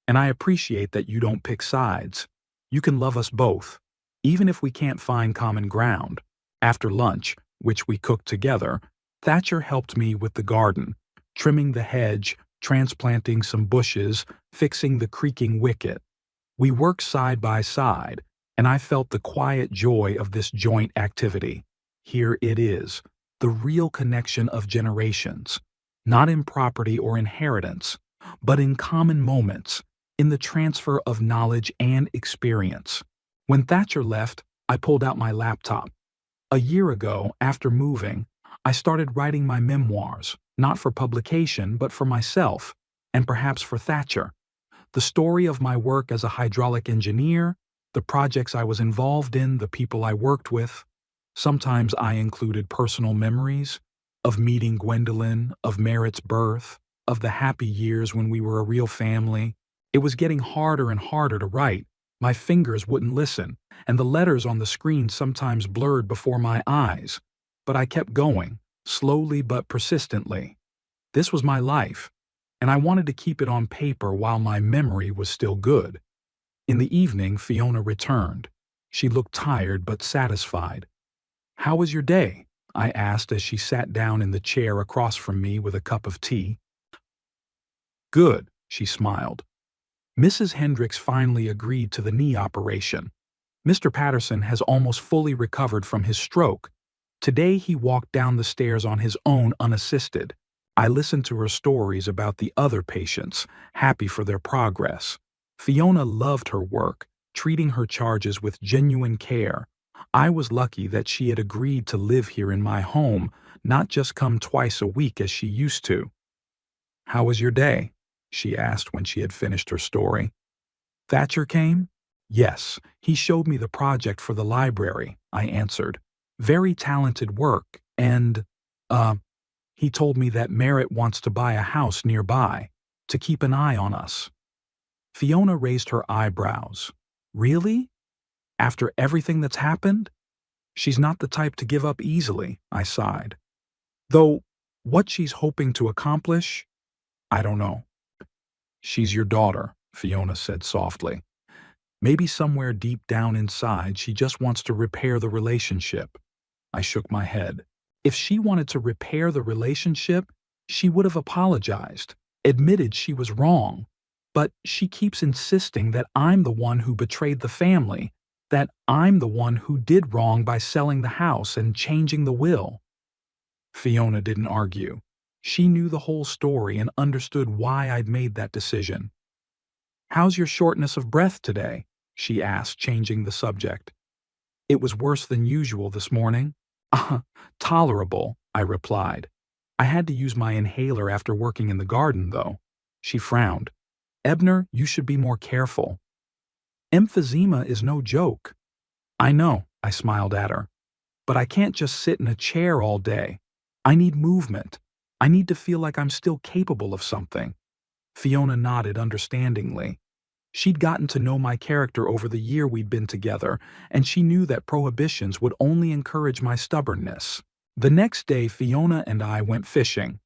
And I appreciate that you don't pick sides. You can love us both, even if we can't find common ground." After lunch, which we cooked together, Thatcher helped me with the garden, trimming the hedge, transplanting some bushes, fixing the creaking wicket. We worked side by side, and I felt the quiet joy of this joint activity. Here it is, the real connection of generations, not in property or inheritance, but in common moments, in the transfer of knowledge and experience. When Thatcher left, I pulled out my laptop. A year ago, after moving, I started writing my memoirs, not for publication, but for myself, and perhaps for Thatcher. The story of my work as a hydraulic engineer, the projects I was involved in, the people I worked with. Sometimes I included personal memories of meeting Gwendolyn, of Merritt's birth, of the happy years when we were a real family. It was getting harder and harder to write. My fingers wouldn't listen, and the letters on the screen sometimes blurred before my eyes. But I kept going, slowly but persistently. This was my life, and I wanted to keep it on paper while my memory was still good. In the evening, Fiona returned. She looked tired but satisfied. "How was your day?" I asked as she sat down in the chair across from me with a cup of tea. "Good," she smiled. "Mrs. Hendricks finally agreed to the knee operation. Mr. Patterson has almost fully recovered from his stroke. Today he walked down the stairs on his own unassisted. I listened to her stories about the other patients, happy for their progress. Fiona loved her work, treating her charges with genuine care. I was lucky that she had agreed to live here in my home, not just come twice a week as she used to." "How was your day?" she asked when she had finished her story. Thatcher came? Yes, he showed me the project for the library, I answered. Very talented work, and, uh, he told me that Merritt wants to buy a house nearby, to keep an eye on us. Fiona raised her eyebrows. Really? After everything that's happened? She's not the type to give up easily, I sighed. Though, what she's hoping to accomplish, I don't know. She's your daughter, Fiona said softly. Maybe somewhere deep down inside she just wants to repair the relationship. I shook my head. If she wanted to repair the relationship, she would have apologized, admitted she was wrong. But she keeps insisting that I'm the one who betrayed the family, that I'm the one who did wrong by selling the house and changing the will. Fiona didn't argue. She knew the whole story and understood why I'd made that decision. How's your shortness of breath today? She asked, changing the subject. It was worse than usual this morning. Tolerable, I replied. I had to use my inhaler after working in the garden, though. She frowned. Ebner, you should be more careful. Emphysema is no joke. I know, I smiled at her. But I can't just sit in a chair all day. I need movement. I need to feel like I'm still capable of something. Fiona nodded understandingly. She'd gotten to know my character over the year we'd been together, and she knew that prohibitions would only encourage my stubbornness. The next day, Fiona and I went fishing.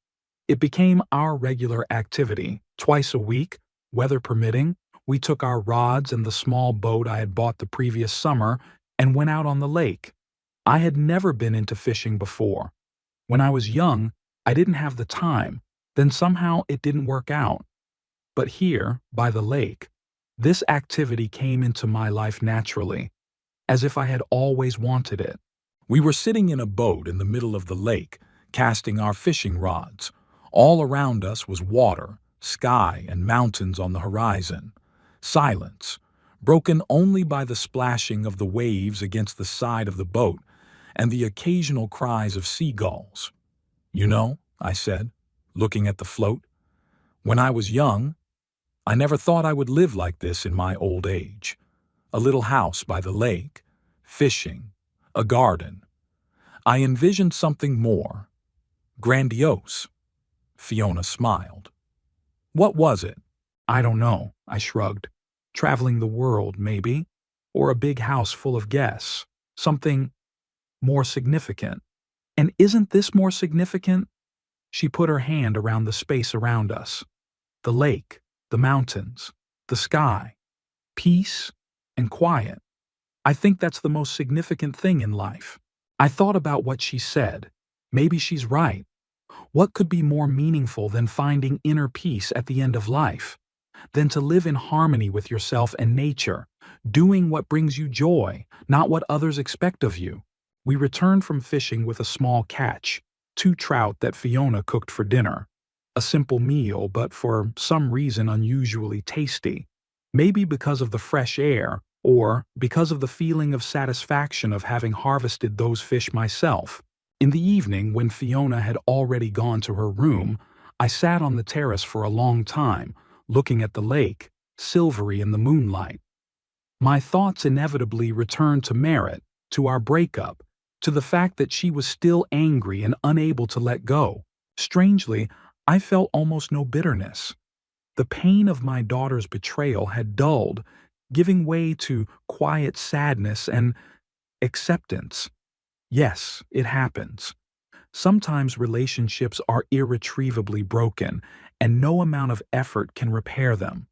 It became our regular activity. Twice a week, weather permitting, we took our rods and the small boat I had bought the previous summer and went out on the lake. I had never been into fishing before. When I was young, I didn't have the time, then somehow it didn't work out. But here, by the lake, this activity came into my life naturally, as if I had always wanted it. We were sitting in a boat in the middle of the lake, casting our fishing rods. All around us was water, sky, and mountains on the horizon. Silence, broken only by the splashing of the waves against the side of the boat and the occasional cries of seagulls. You know, I said, looking at the float, when I was young, I never thought I would live like this in my old age. A little house by the lake, fishing, a garden. I envisioned something more. Grandiose. Fiona smiled. What was it? I don't know, I shrugged. Traveling the world, maybe. Or a big house full of guests. Something more significant. And isn't this more significant? She put her hand around the space around us. The lake, the mountains, the sky, peace and quiet. I think that's the most significant thing in life. I thought about what she said. Maybe she's right. What could be more meaningful than finding inner peace at the end of life? Than to live in harmony with yourself and nature, doing what brings you joy, not what others expect of you. We returned from fishing with a small catch, 2 trout that Fiona cooked for dinner. A simple meal, but for some reason unusually tasty. Maybe because of the fresh air, or because of the feeling of satisfaction of having harvested those fish myself. In the evening, when Fiona had already gone to her room, I sat on the terrace for a long time, looking at the lake, silvery in the moonlight. My thoughts inevitably returned to Merritt, to our breakup, to the fact that she was still angry and unable to let go. Strangely, I felt almost no bitterness. The pain of my daughter's betrayal had dulled, giving way to quiet sadness and acceptance. Yes, it happens. Sometimes relationships are irretrievably broken, and no amount of effort can repair them,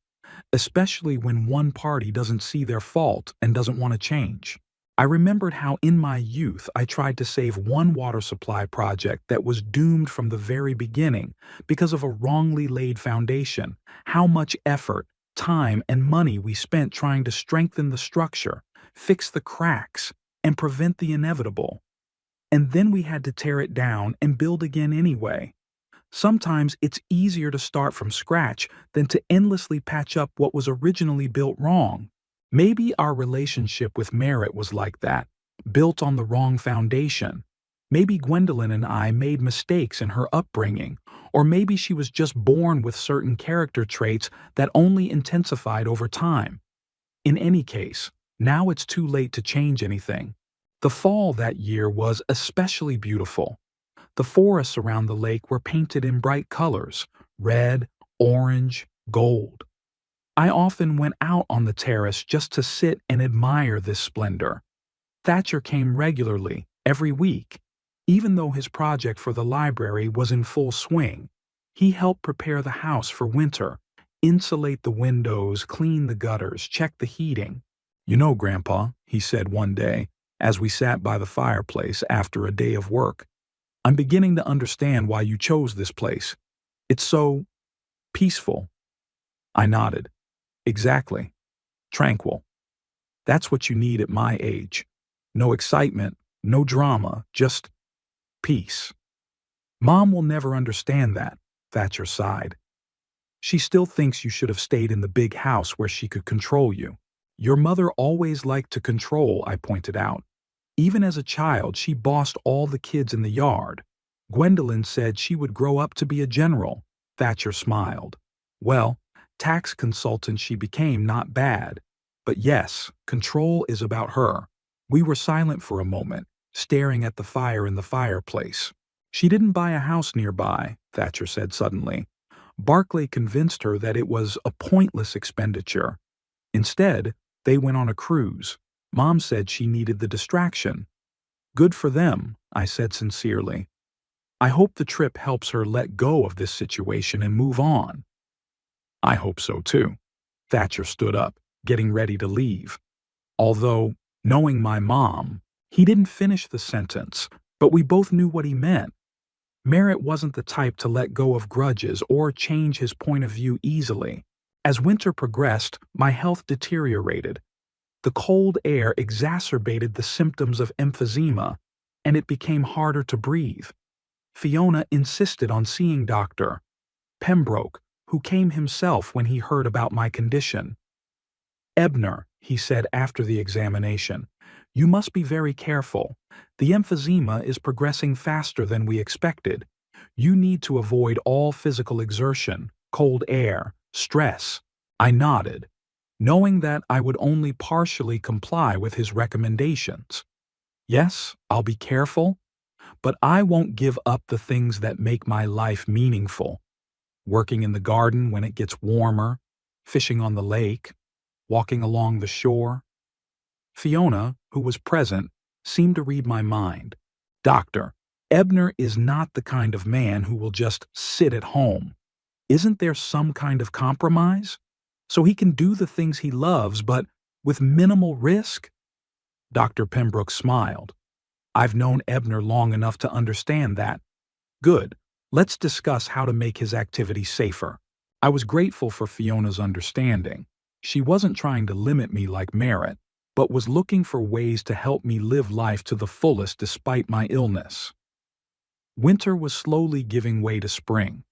especially when one party doesn't see their fault and doesn't want to change. I remembered how in my youth I tried to save one water supply project that was doomed from the very beginning because of a wrongly laid foundation, how much effort, time, and money we spent trying to strengthen the structure, fix the cracks, and prevent the inevitable. And then we had to tear it down and build again anyway. Sometimes it's easier to start from scratch than to endlessly patch up what was originally built wrong. Maybe our relationship with Merritt was like that, built on the wrong foundation. Maybe Gwendolyn and I made mistakes in her upbringing, or maybe she was just born with certain character traits that only intensified over time. In any case, now it's too late to change anything. The fall that year was especially beautiful. The forests around the lake were painted in bright colors: red, orange, gold. I often went out on the terrace just to sit and admire this splendor. Thatcher came regularly, every week. Even though his project for the library was in full swing, he helped prepare the house for winter, insulate the windows, clean the gutters, check the heating. "You know, Grandpa," he said one day, as we sat by the fireplace after a day of work, "I'm beginning to understand why you chose this place. It's so peaceful." I nodded. "Exactly. Tranquil. That's what you need at my age. No excitement, no drama, just peace." "Mom will never understand that," Thatcher sighed. "She still thinks you should have stayed in the big house where she could control you." "Your mother always liked to control," I pointed out. "Even as a child, she bossed all the kids in the yard. Gwendolyn said she would grow up to be a general." Thatcher smiled. "Well, tax consultant she became, not bad. But yes, control is about her." We were silent for a moment, staring at the fire in the fireplace. "She didn't buy a house nearby," Thatcher said suddenly. "Barclay convinced her that it was a pointless expenditure. Instead, they went on a cruise. Mom said she needed the distraction." "Good for them," I said sincerely. "I hope the trip helps her let go of this situation and move on." "I hope so too." Thatcher stood up, getting ready to leave. Although, knowing my mom, he didn't finish the sentence, but we both knew what he meant. Merritt wasn't the type to let go of grudges or change his point of view easily. As winter progressed, my health deteriorated. The cold air exacerbated the symptoms of emphysema, and it became harder to breathe. Fiona insisted on seeing Dr. Pembroke, who came himself when he heard about my condition. "Ebner," he said after the examination, "you must be very careful. The emphysema is progressing faster than we expected. You need to avoid all physical exertion, cold air, stress." I nodded, knowing that I would only partially comply with his recommendations. "Yes, I'll be careful, but I won't give up the things that make my life meaningful. Working in the garden when it gets warmer, fishing on the lake, walking along the shore." Fiona, who was present, seemed to read my mind. "Doctor, Ebner is not the kind of man who will just sit at home. Isn't there some kind of compromise? So he can do the things he loves, but with minimal risk?" Dr. Pembroke smiled. "I've known Ebner long enough to understand that." "Good. Let's discuss how to make his activity safer." I was grateful for Fiona's understanding. She wasn't trying to limit me like Merritt, but was looking for ways to help me live life to the fullest despite my illness. Winter was slowly giving way to spring.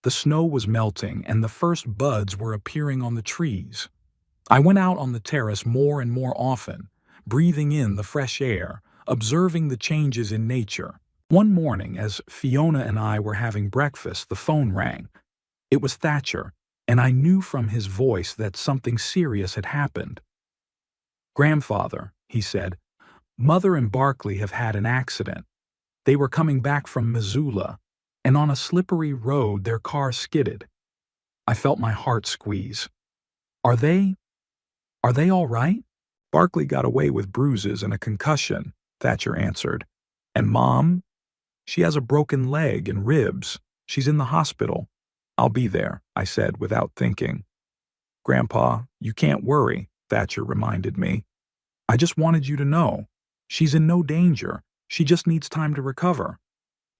The snow was melting and the first buds were appearing on the trees. I went out on the terrace more and more often, breathing in the fresh air, observing the changes in nature. One morning, as Fiona and I were having breakfast, the phone rang. It was Thatcher, and I knew from his voice that something serious had happened. "Grandfather," he said, "Mother and Barclay have had an accident. They were coming back from Missoula, and on a slippery road their car skidded." I felt my heart squeeze. Are they all right?" "Barclay got away with bruises and a concussion," Thatcher answered. "And Mom? She has a broken leg and ribs. She's in the hospital." "I'll be there," I said without thinking. "Grandpa, you can't worry," Thatcher reminded me. "I just wanted you to know. She's in no danger. She just needs time to recover."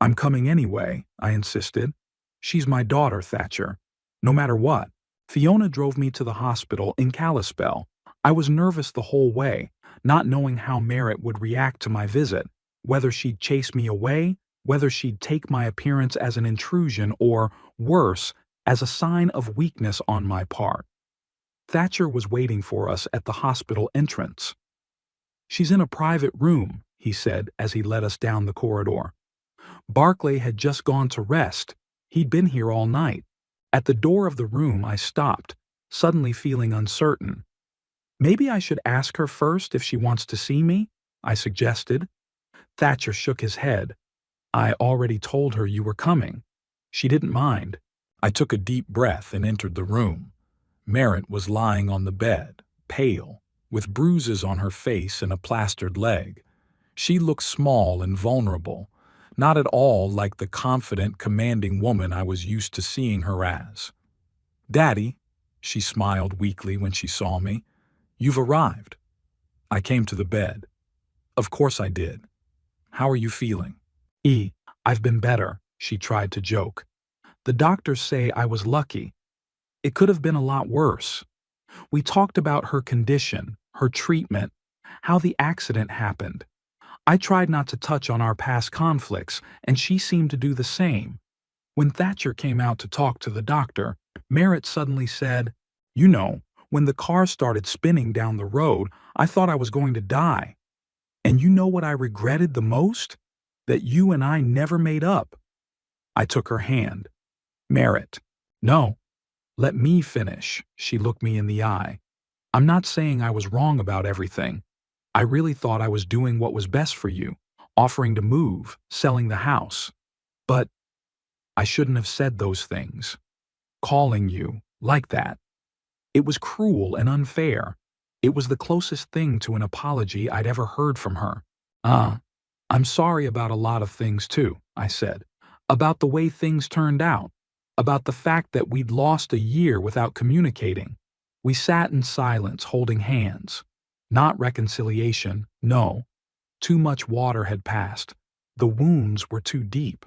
"I'm coming anyway," I insisted. "She's my daughter, Thatcher. No matter what." Fiona drove me to the hospital in Kalispell. I was nervous the whole way, not knowing how Merritt would react to my visit, whether she'd chase me away, whether she'd take my appearance as an intrusion or, worse, as a sign of weakness on my part. Thatcher was waiting for us at the hospital entrance. "She's in a private room," he said as he led us down the corridor. Barclay had just gone to rest. He'd been here all night. At the door of the room I stopped, suddenly feeling uncertain. Maybe I should ask her first if she wants to see me, I suggested. Thatcher shook his head. I already told her you were coming. She didn't mind. I took a deep breath and entered the room. Merritt was lying on the bed, pale, with bruises on her face and a plastered leg. She looked small and vulnerable, not at all like the confident, commanding woman I was used to seeing her as. "Daddy," she smiled weakly when she saw me, "you've arrived." I came to the bed. "Of course I did. How are you feeling?" I've been better," she tried to joke. "The doctors say I was lucky. It could have been a lot worse." We talked about her condition, her treatment, how the accident happened. I tried not to touch on our past conflicts, and she seemed to do the same. When Thatcher came out to talk to the doctor, Merritt suddenly said, "You know, when the car started spinning down the road, I thought I was going to die. And you know what I regretted the most? That you and I never made up." I took her hand. "Merritt, no, let me finish." She looked me in the eye. "I'm not saying I was wrong about everything. I really thought I was doing what was best for you, offering to move, selling the house. But I shouldn't have said those things. Calling you like that. It was cruel and unfair. It was the closest thing to an apology I'd ever heard from her." I'm sorry about a lot of things too," I said. "About the way things turned out. About the fact that we'd lost a year without communicating." We sat in silence, holding hands. Not reconciliation, no. Too much water had passed. The wounds were too deep.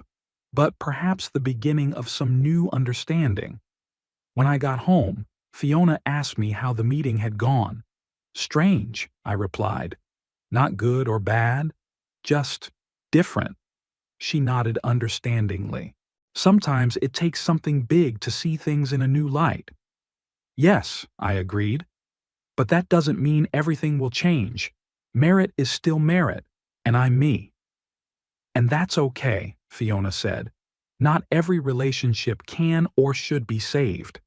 But perhaps the beginning of some new understanding. When I got home, Fiona asked me how the meeting had gone. "Strange," I replied. "Not good or bad, just different." She nodded understandingly. "Sometimes it takes something big to see things in a new light." "Yes," I agreed. "But that doesn't mean everything will change. Merritt is still Merritt, and I'm me." "And that's okay," Fiona said. "Not every relationship can or should be saved.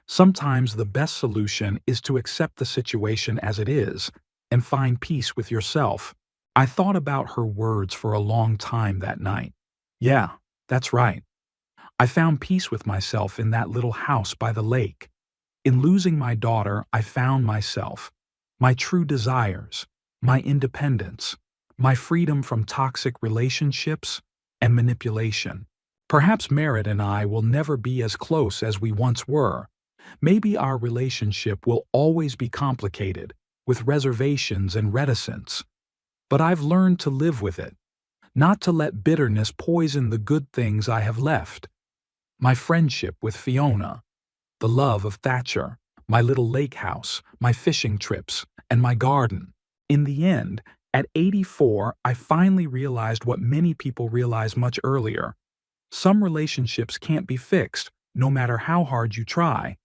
Sometimes the best solution is to accept the situation as it is and find peace with yourself." I thought about her words for a long time that night. Yeah, that's right. I found peace with myself in that little house by the lake. In losing my daughter, I found myself, my true desires, my independence, my freedom from toxic relationships and manipulation. Perhaps Merritt and I will never be as close as we once were. Maybe our relationship will always be complicated, with reservations and reticence. But I've learned to live with it, not to let bitterness poison the good things I have left. My friendship with Fiona, the love of Thatcher, my little lake house, my fishing trips, and my garden. In the end, at 84, I finally realized what many people realize much earlier. Some relationships can't be fixed, no matter how hard you try.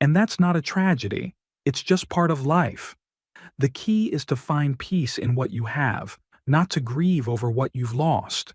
And that's not a tragedy, it's just part of life. The key is to find peace in what you have, not to grieve over what you've lost.